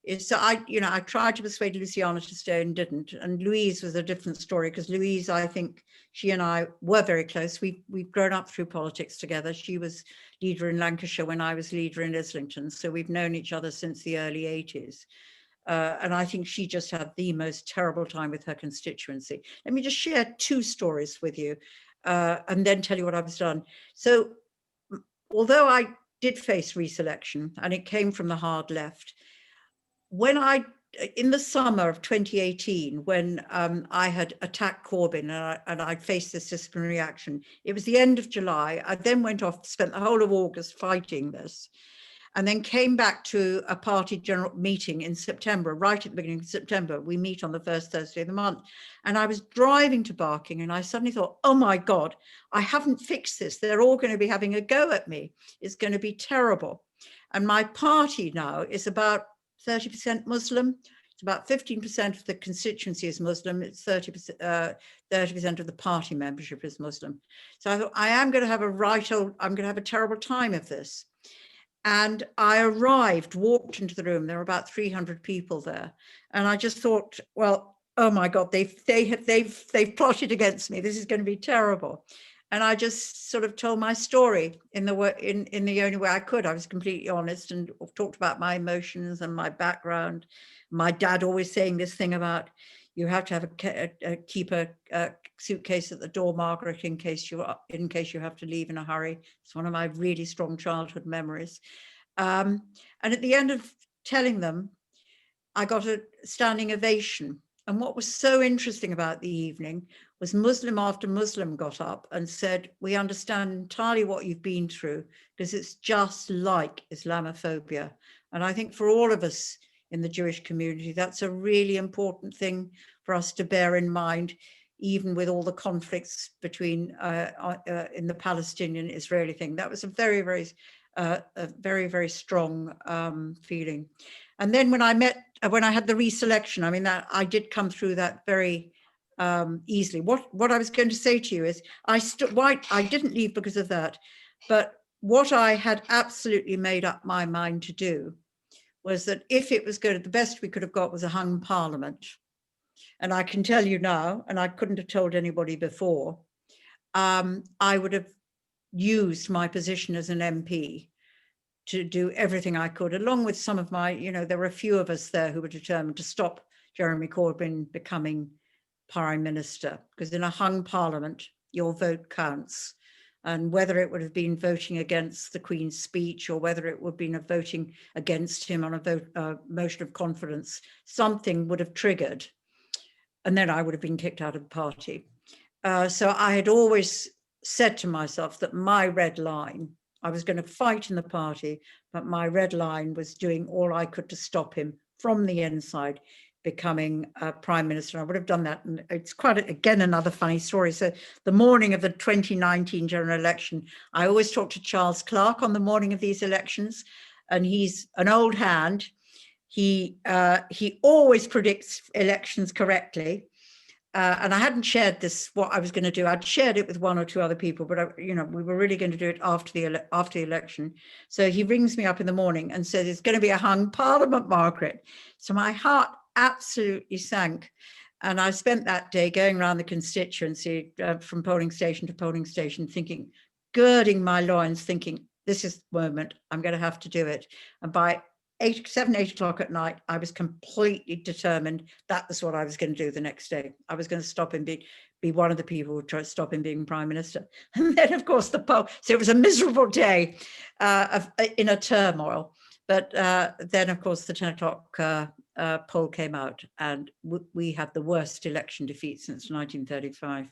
is that I tried to persuade Luciana to stay and didn't. And Louise was a different story, because Louise, I think she and I were very close. We've grown up through politics together. She was leader in Lancashire when I was leader in Islington. So we've known each other since the early 80s. And I think she just had the most terrible time with her constituency. Let me just share two stories with you and then tell you what I've done. So although I did face reselection, and it came from the hard left, in the summer of 2018, when I had attacked Corbyn and I'd faced this disciplinary action, it was the end of July. I then went off, spent the whole of August fighting this, and then came back to a party general meeting in September, right at the beginning of September. We meet on the first Thursday of the month. And I was driving to Barking, and I suddenly thought, oh my God, I haven't fixed this. They're all going to be having a go at me. It's going to be terrible. And my party now is about 30% Muslim. It's about 15% of the constituency is Muslim. It's 30% of the party membership is Muslim. So I thought, I am going to have I'm going to have a terrible time of this. And I walked into the room. There were about 300 people there, and I just thought, well, oh my God, they've plotted against me. This is going to be terrible. And I just sort of told my story in the only way I could. I was completely honest and talked about my emotions and my background. My dad always saying this thing about, you have to keep a suitcase at the door, Margaret, in case you have to leave in a hurry. It's one of my really strong childhood memories. And at the end of telling them, I got a standing ovation. And what was so interesting about the evening was Muslim after Muslim got up and said, we understand entirely what you've been through, because it's just like Islamophobia. And I think for all of us in the Jewish community, that's a really important thing for us to bear in mind, even with all the conflicts between in the Palestinian-Israeli thing. That was a very, very strong feeling. And then when I had the reselection, I mean, that I did come through that very easily. What I was going to say to you is, I didn't leave because of that, but what I had absolutely made up my mind to do was that if it was good, the best we could have got was a hung parliament. And I can tell you now, and I couldn't have told anybody before, I would have used my position as an MP to do everything I could, along with some of my, there were a few of us there who were determined to stop Jeremy Corbyn becoming Prime Minister, because in a hung parliament, your vote counts. And whether it would have been voting against the Queen's speech or whether it would have been voting against him on a motion of confidence, something would have triggered. And then I would have been kicked out of the party. So I had always said to myself that my red line, I was going to fight in the party, but my red line was doing all I could to stop him from the inside becoming Prime Minister. I would have done that. And it's quite, again, another funny story. So the morning of the 2019 general election, I always talk to Charles Clarke on the morning of these elections, and he's an old hand. He always predicts elections correctly. And I hadn't shared this, what I was going to do. I'd shared it with one or two other people, but we were really going to do it after the election. So he rings me up in the morning and says, "It's going to be a hung parliament, Margaret." So my heart absolutely sank. And I spent that day going around the constituency from polling station to polling station, thinking, girding my loins, thinking, this is the moment, I'm going to have to do it. And by 7, 8 o'clock at night, I was completely determined that was what I was going to do the next day. I was going to stop him, be one of the people who try to stop him being Prime Minister. And then, of course, the poll. So it was a miserable day in a turmoil. But then, of course, the 10 o'clock poll came out, and we had the worst election defeat since 1935.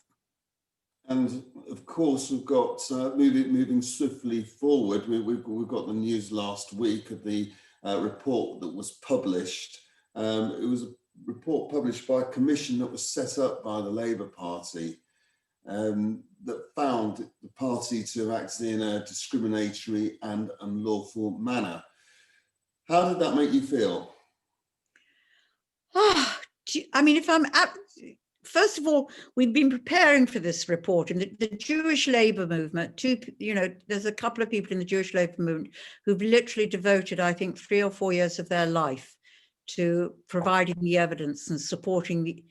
And of course, we've got moving swiftly forward. We've got the news last week of the report that was published. It was a report published by a commission that was set up by the Labour Party that found the party to have acted in a discriminatory and unlawful manner. How did that make you feel? I mean, first of all, we've been preparing for this report, and the Jewish Labour movement, there's a couple of people in the Jewish Labour movement who've literally devoted, I think, 3 or 4 years of their life to providing the evidence and supporting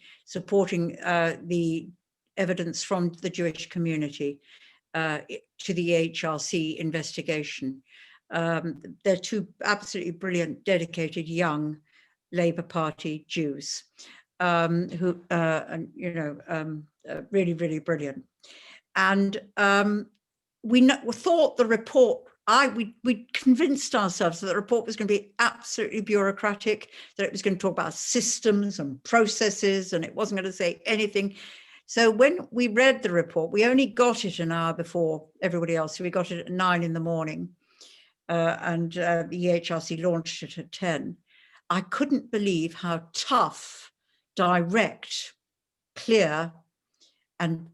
the evidence from the Jewish community to the EHRC investigation. They're two absolutely brilliant, dedicated young Labour Party Jews who really, really brilliant. And we thought the report, we convinced ourselves that the report was going to be absolutely bureaucratic, that it was going to talk about systems and processes, and it wasn't going to say anything. So when we read the report, we only got it an hour before everybody else. So we got it at 9 in the morning, and the EHRC launched it at 10. I couldn't believe how tough, direct, clear, and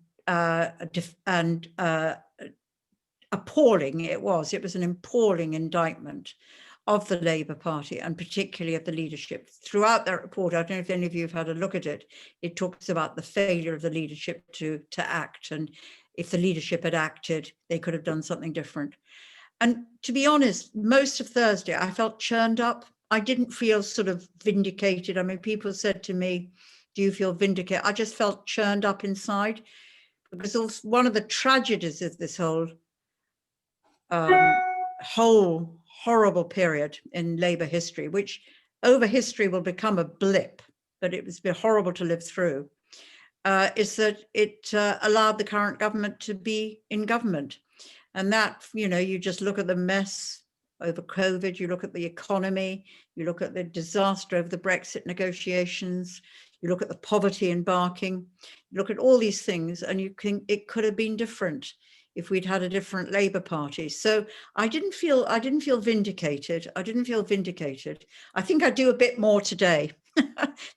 appalling it was. It was an appalling indictment of the Labour Party, and particularly of the leadership. Throughout that report, I don't know if any of you have had a look at it, it talks about the failure of the leadership to act, and if the leadership had acted, they could have done something different. And to be honest, most of Thursday, I felt churned up. I didn't feel sort of vindicated. I mean, people said to me, "Do you feel vindicated?" I just felt churned up inside, because also one of the tragedies of this whole horrible period in Labour history, which over history will become a blip, but it was horrible to live through, is that it allowed the current government to be in government. And that, you just look at the mess over COVID, you look at the economy, you look at the disaster of the Brexit negotiations, you look at the poverty embarking, you look at all these things, and you think it could have been different if we'd had a different Labour Party. So I didn't feel vindicated. I didn't feel vindicated. I think I do a bit more today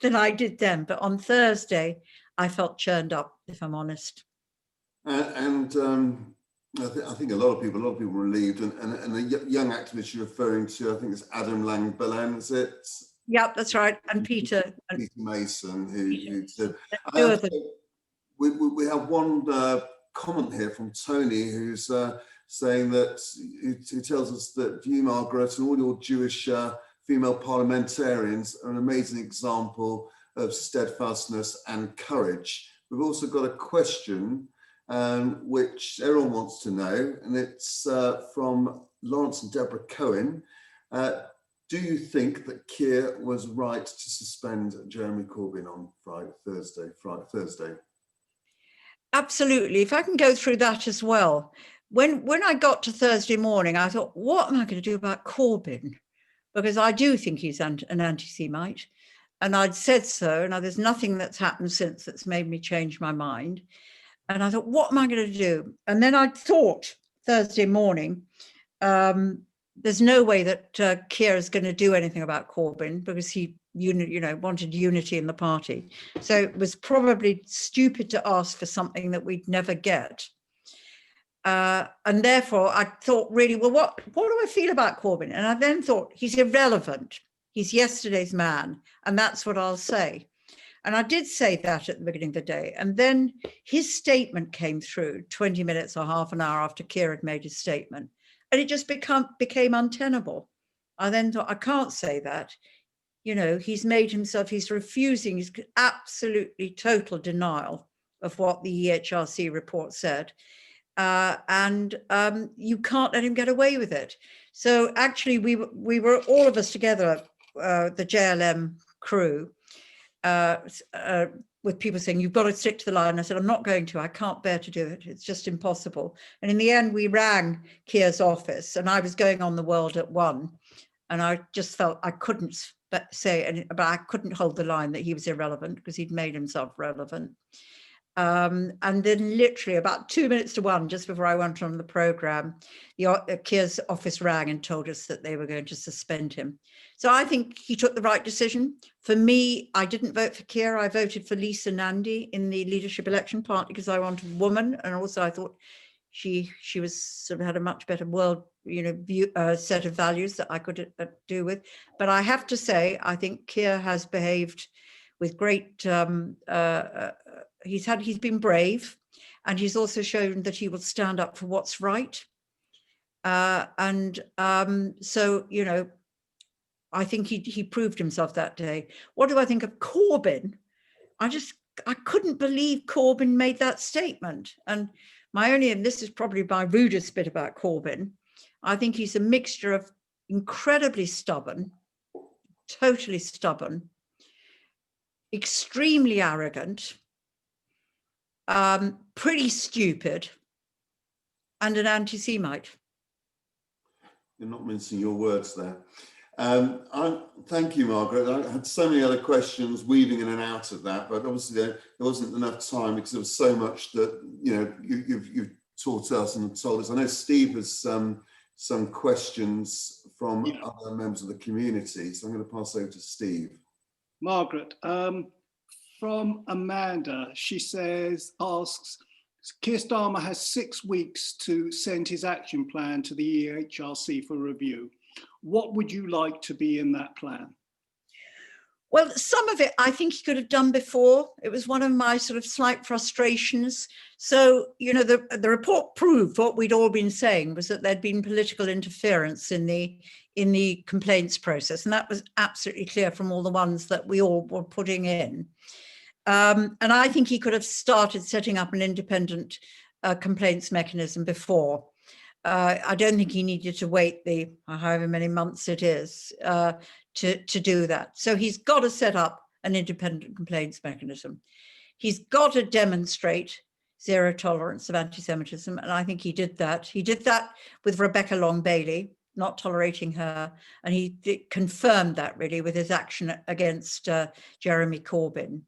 than I did then. But on Thursday, I felt churned up, if I'm honest. I think a lot of people were relieved, and the young activist you're referring to, I think it's Adam Lang-Belen, is it? Yep, that's right. And Peter Mason, who said, we have one comment here from Tony, who's saying that, who tells us that you, Margaret, and all your Jewish female parliamentarians are an amazing example of steadfastness and courage. We've also got a question which everyone wants to know, and it's from Lawrence and Deborah Cohen. Do you think that Keir was right to suspend Jeremy Corbyn on Thursday? Absolutely. If I can go through that as well. When I got to Thursday morning, I thought, what am I going to do about Corbyn? Because I do think he's an anti-Semite. And I'd said so. Now, there's nothing that's happened since that's made me change my mind. And I thought, what am I going to do? And then I thought Thursday morning, there's no way that Keir is going to do anything about Corbyn because he wanted unity in the party. So it was probably stupid to ask for something that we'd never get. And therefore, I thought, really, well, what do I feel about Corbyn? And I then thought, he's irrelevant. He's yesterday's man. And that's what I'll say. And I did say that at the beginning of the day. And then his statement came through 20 minutes or half an hour after Keir had made his statement. And it just became untenable. I then thought, I can't say that. He's made himself, he's refusing, he's absolutely total denial of what the EHRC report said. And you can't let him get away with it. So actually, we were all of us together, the JLM crew, with people saying, you've got to stick to the line. I said, I'm not going to. I can't bear to do it. It's just impossible. And in the end, we rang Keir's office, and I was going on the world at 1. And I just felt I couldn't say, but I couldn't hold the line that he was irrelevant because he'd made himself relevant. And then literally about 2 minutes to 1, just before I went on the programme, Keir's office rang and told us that they were going to suspend him. So I think he took the right decision. For me, I didn't vote for Keir. I voted for Lisa Nandy in the leadership election, partly because I wanted a woman, and also I thought she was sort of had a much better world, view, set of values that I could do with. But I have to say, I think Keir has behaved with great. He's been brave, and he's also shown that he will stand up for what's right. So I think he proved himself that day. What do I think of Corbyn? I couldn't believe Corbyn made that statement. And and this is probably my rudest bit about Corbyn, I think he's a mixture of incredibly stubborn, totally stubborn, extremely arrogant, pretty stupid, and an anti-Semite. You're not mincing your words there. Thank you, Margaret. I had so many other questions weaving in and out of that, but obviously there wasn't enough time because there was so much that you've taught us and told us. I know Steve has some questions from other members of the community, so I'm going to pass over to Steve. Margaret, from Amanda, she asks, Keir Starmer has 6 weeks to send his action plan to the EHRC for review. What would you like to be in that plan? Well, some of it I think he could have done before. It was one of my sort of slight frustrations. So, the report proved what we'd all been saying was that there'd been political interference in the complaints process. And that was absolutely clear from all the ones that we all were putting in. And I think he could have started setting up an independent complaints mechanism before. I don't think he needed to wait the however many months it is to do that. So he's got to set up an independent complaints mechanism. He's got to demonstrate zero tolerance of anti-Semitism, and I think he did that. He did that with Rebecca Long-Bailey, not tolerating her, and he confirmed that really with his action against Jeremy Corbyn.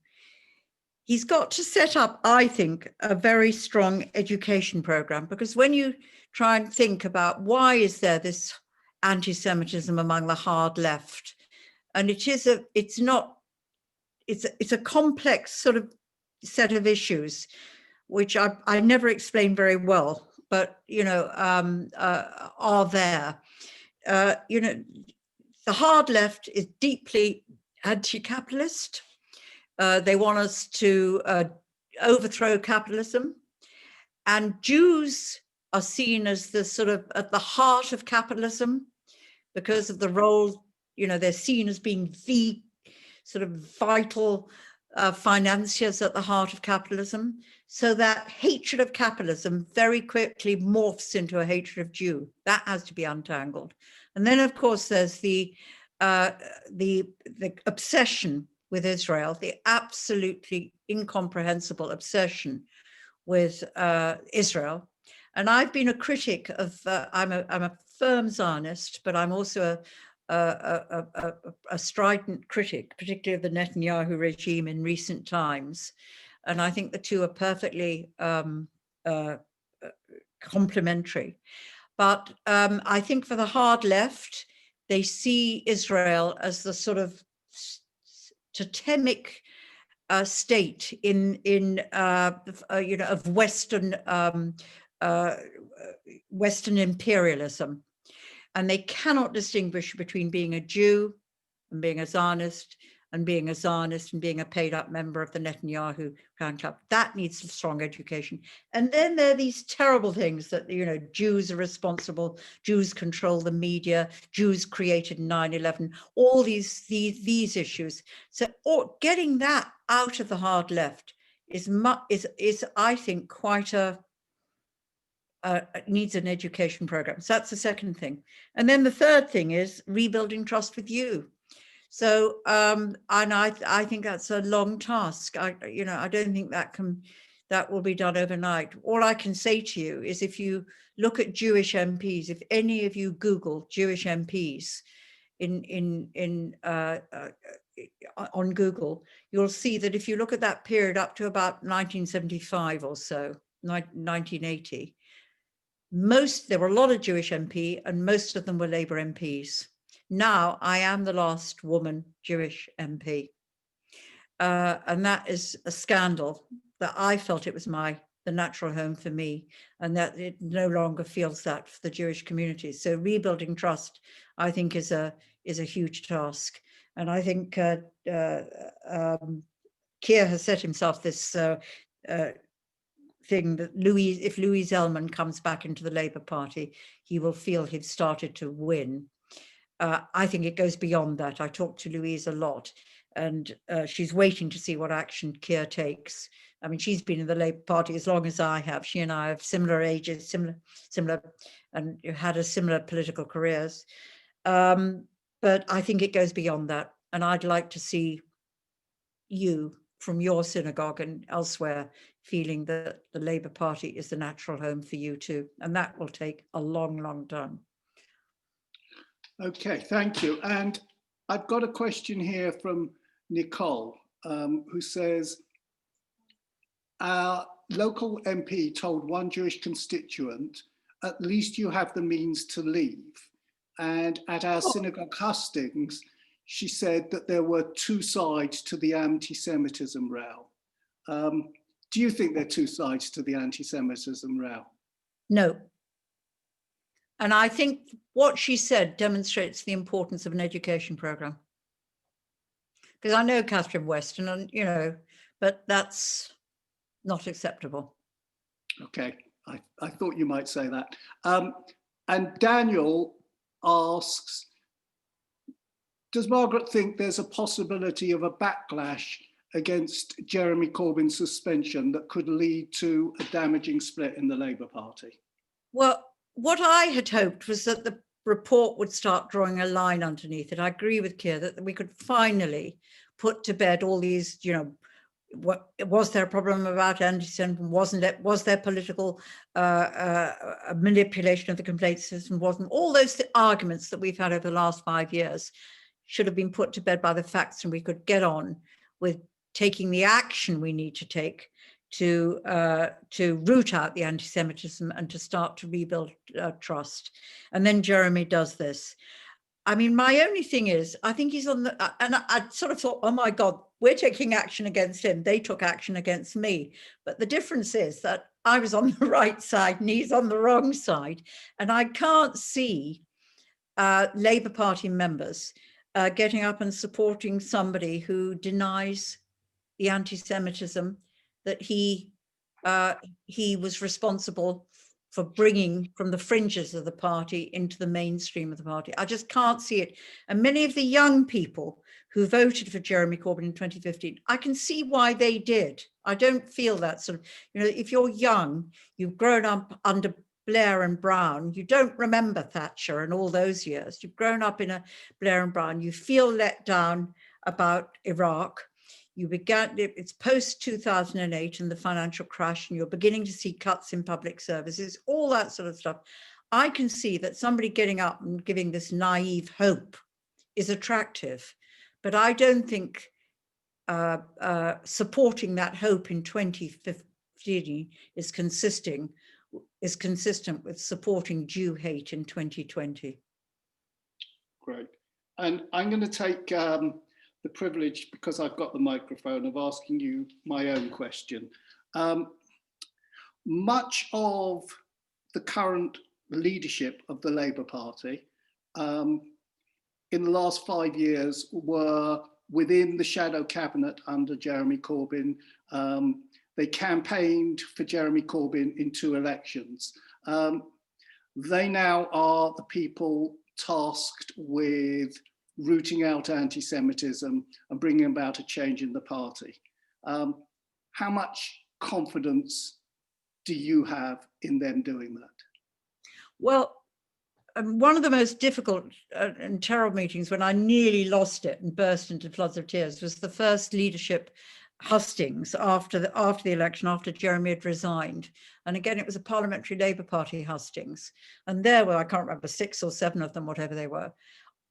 He's got to set up, I think, a very strong education program, because when you try and think about why is there this anti-Semitism among the hard left, and it's a complex sort of set of issues, which I never explained very well, but are there. The hard left is deeply anti-capitalist. They want us to overthrow capitalism, and Jews are seen as the sort of at the heart of capitalism because of the role, they're seen as being the sort of vital financiers at the heart of capitalism. So that hatred of capitalism very quickly morphs into a hatred of Jew. That has to be untangled. And then, of course, there's the obsession with Israel, the absolutely incomprehensible obsession with Israel. And I've been a critic of, I'm a firm Zionist, but I'm also a strident critic, particularly of the Netanyahu regime in recent times. And I think the two are perfectly complementary. But I think for the hard left, they see Israel as the sort of totemic state of Western imperialism, and they cannot distinguish between being a Jew and being a Zionist, and being a Zionist and being a paid-up member of the Netanyahu fan club. That needs strong education. And then there are these terrible things that, Jews are responsible, Jews control the media, Jews created 9/11, all these issues. So getting that out of the hard left is I think, quite needs an education program. So that's the second thing. And then the third thing is rebuilding trust with you. So, and I think that's a long task. I don't think that will be done overnight. All I can say to you is, if you look at Jewish MPs, if any of you Google Jewish MPs on Google, you'll see that if you look at that period up to about 1975 or so, 1980, there were a lot of Jewish MP, and most of them were Labour MPs. Now I am the last woman Jewish MP. And that is a scandal, that I felt it was the natural home for me, and that it no longer feels that for the Jewish community. So rebuilding trust, I think, is a huge task. And I think Keir has set himself this thing that if Louise Ellman comes back into the Labour Party, he will feel he's started to win. I think it goes beyond that. I talk to Louise a lot, and she's waiting to see what action Keir takes. I mean, she's been in the Labour Party as long as I have. She and I have similar ages, similar, and had a similar political careers. But I think it goes beyond that. And I'd like to see you, from your synagogue and elsewhere, feeling that the Labour Party is the natural home for you too. And that will take a long, long time. Okay, thank you. And I've got a question here from Nicole, who says, our local MP told one Jewish constituent, at least you have the means to leave. And at our synagogue hustings, she said that there were two sides to the anti-Semitism row. Do you think there are two sides to the anti-Semitism row? No. And I think what she said demonstrates the importance of an education program. Because I know Catherine Weston, and but that's not acceptable. Okay, I thought you might say that. And Daniel asks, does Margaret think there's a possibility of a backlash against Jeremy Corbyn's suspension that could lead to a damaging split in the Labour Party? Well, what I had hoped was that the report would start drawing a line underneath it. I agree with Keir that we could finally put to bed all these, what was there a problem about anti-Semitism? Wasn't it? Was there political manipulation of the complaint system? Wasn't all those arguments that we've had over the last 5 years should have been put to bed by the facts, and we could get on with taking the action we need to take to root out the anti-Semitism and to start to rebuild trust. And then Jeremy does this. I mean, my only thing is, I think he's on the, and I sort of thought, oh my God, we're taking action against him. They took action against me. But the difference is that I was on the right side and he's on the wrong side. And I can't see Labour Party members getting up and supporting somebody who denies the anti-Semitism that he was responsible for bringing from the fringes of the party into the mainstream of the party. I just can't see it. And many of the young people who voted for Jeremy Corbyn in 2015, I can see why they did. I don't feel that sort of, if you're young, you've grown up under Blair and Brown, you don't remember Thatcher and all those years. You've grown up in a Blair and Brown, you feel let down about Iraq. It's post 2008 and the financial crash, and you're beginning to see cuts in public services, all that sort of stuff. I can see that somebody getting up and giving this naive hope is attractive, but I don't think supporting that hope in 2015 is consistent with supporting Jew hate in 2020. Great. And I'm going to take the privilege, because I've got the microphone, of asking you my own question. Much of the current leadership of the Labour Party in the last 5 years were within the shadow cabinet under Jeremy Corbyn. They campaigned for Jeremy Corbyn in 2 elections. They now are the people tasked with rooting out anti-Semitism and bringing about a change in the party. How much confidence do you have in them doing that? Well, one of the most difficult and terrible meetings, when I nearly lost it and burst into floods of tears, was the first leadership hustings after the election, after Jeremy had resigned. And again, it was a parliamentary Labour Party hustings. And there were, I can't remember, 6 or 7 of them, whatever they were,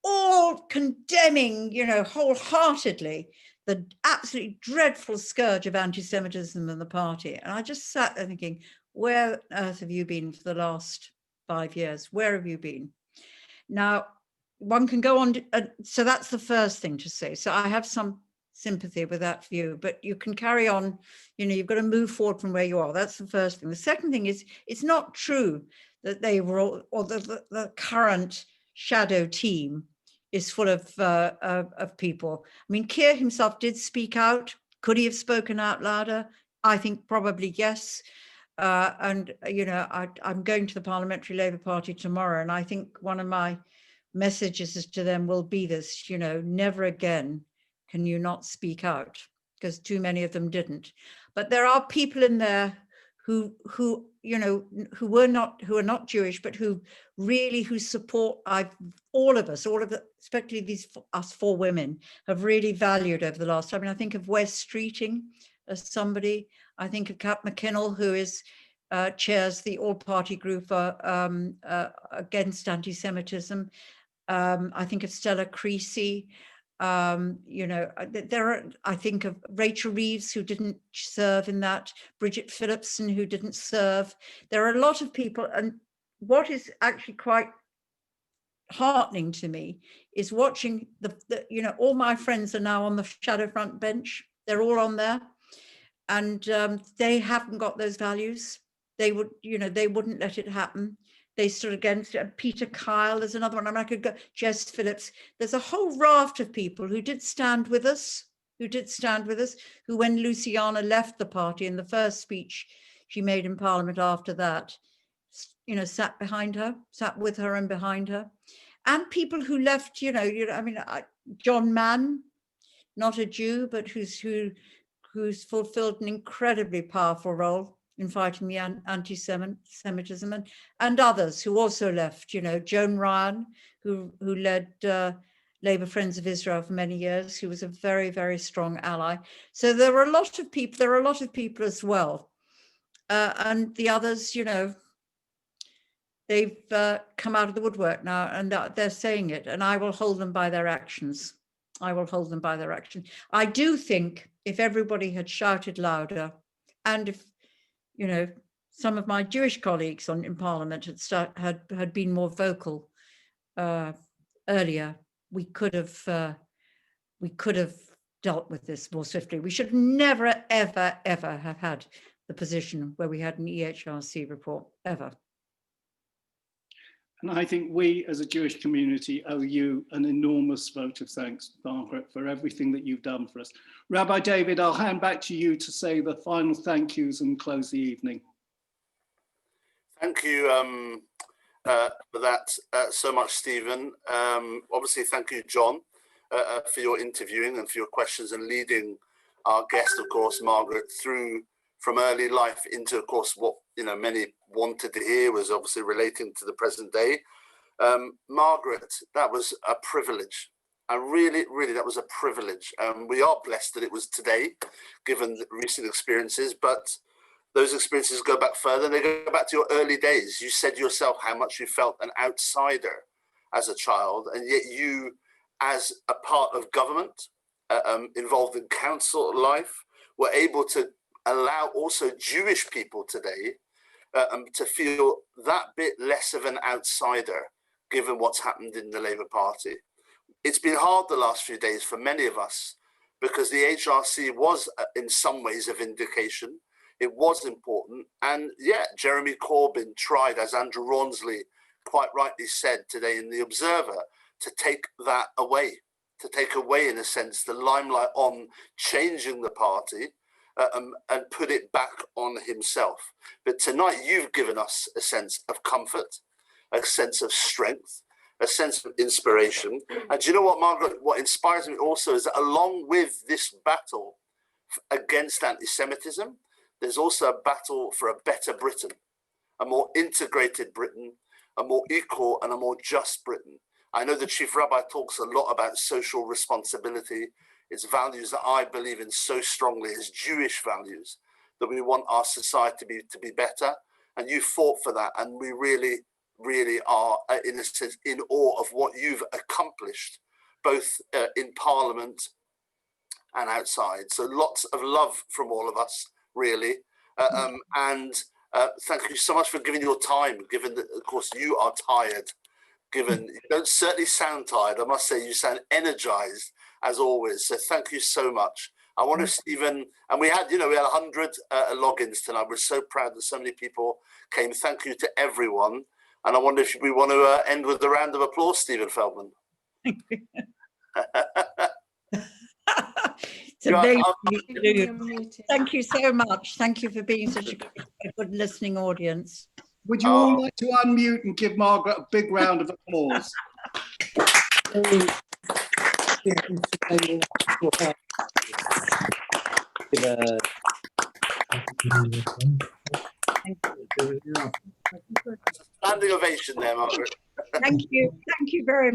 all condemning, wholeheartedly the absolutely dreadful scourge of anti-Semitism in the party. And I just sat there thinking, where on earth have you been for the last 5 years? Where have you been? Now, one can go on. So that's the first thing to say. So I have some sympathy with that view, but you can carry on. You've got to move forward from where you are. That's the first thing. The second thing is, it's not true that they were all, or the current shadow team is full of people. I mean, Keir himself did speak out. Could he have spoken out louder? I think probably yes. I'm going to the Parliamentary Labour Party tomorrow, and I think one of my messages to them will be this, never again can you not speak out, because too many of them didn't. But there are people in there who are not Jewish, but who support. All of us, especially us 4 women, have really valued over the last time. I mean, I think of Wes Streeting as somebody. I think of Kat McKinnell, who chairs the all-party group against anti-Semitism. I think of Stella Creasy. I think of Rachel Reeves, who didn't serve in that, Bridget Phillipson, who didn't serve. There are a lot of people, and what is actually quite heartening to me is watching all my friends are now on the shadow front bench. They're all on there, and they haven't got those values. They wouldn't let it happen. They stood against it. Peter Kyle, there's another one. I mean, I could go, Jess Phillips. There's a whole raft of people who did stand with us, who when Luciana left the party in the first speech she made in Parliament after that, sat with her and behind her. And people who left, John Mann, not a Jew, but who's fulfilled an incredibly powerful role in fighting the anti-Semitism, and others who also left, Joan Ryan, who led Labour Friends of Israel for many years, who was a very, very strong ally. So there are a lot of people as well. And the others, they've come out of the woodwork now, and they're saying it, and I will hold them by their actions. I do think if everybody had shouted louder, and if some of my Jewish colleagues in Parliament had been more vocal earlier, we could have dealt with this more swiftly. We should never, ever, ever have had the position where we had an EHRC report, ever. And I think we as a Jewish community owe you an enormous vote of thanks, Margaret, for everything that you've done for us. Rabbi David, I'll hand back to you to say the final thank yous and close the evening. Thank you for that so much, Stephen. Obviously, thank you, John, for your interviewing and for your questions and leading our guest, of course, Margaret, through from early life into, of course, what many wanted to hear was obviously relating to the present day. Margaret, that was a privilege. And really, really, that was a privilege. We are blessed that it was today, given the recent experiences, but those experiences go back further. They go back to your early days. You said yourself how much you felt an outsider as a child, and yet you, as a part of government, involved in council life, were able to allow also Jewish people today to feel that bit less of an outsider, given what's happened in the Labour Party. It's been hard the last few days for many of us, because the EHRC was in some ways a vindication. It was important. And yeah, Jeremy Corbyn tried, as Andrew Rawnsley quite rightly said today in The Observer, to take that away, in a sense, the limelight on changing the party and put it back on himself. But tonight you've given us a sense of comfort, a sense of strength, a sense of inspiration. And do you know what, Margaret, what inspires me also is that along with this battle against anti-Semitism, there's also a battle for a better Britain, a more integrated Britain, a more equal and a more just Britain. I know the Chief Rabbi talks a lot about social responsibility. It's values that I believe in so strongly as Jewish values, that we want our society to be better. And you fought for that. And we really, really are, in a sense, in awe of what you've accomplished, both in Parliament and outside. So lots of love from all of us, really. And thank you so much for giving your time, given that, of course, you are tired. Given you don't certainly sound tired, I must say you sound energized as always. So thank you so much. I wonder if Stephen, and we had 100 logins tonight. We're so proud that so many people came. Thank you to everyone. And I wonder if we want to end with a round of applause, Stephen Feldman. It's amazing. Thank you so much. Thank you for being such a good listening audience. Would you all like to unmute and give Margaret a big round of applause? Standing ovation there, Margaret. Thank you very much.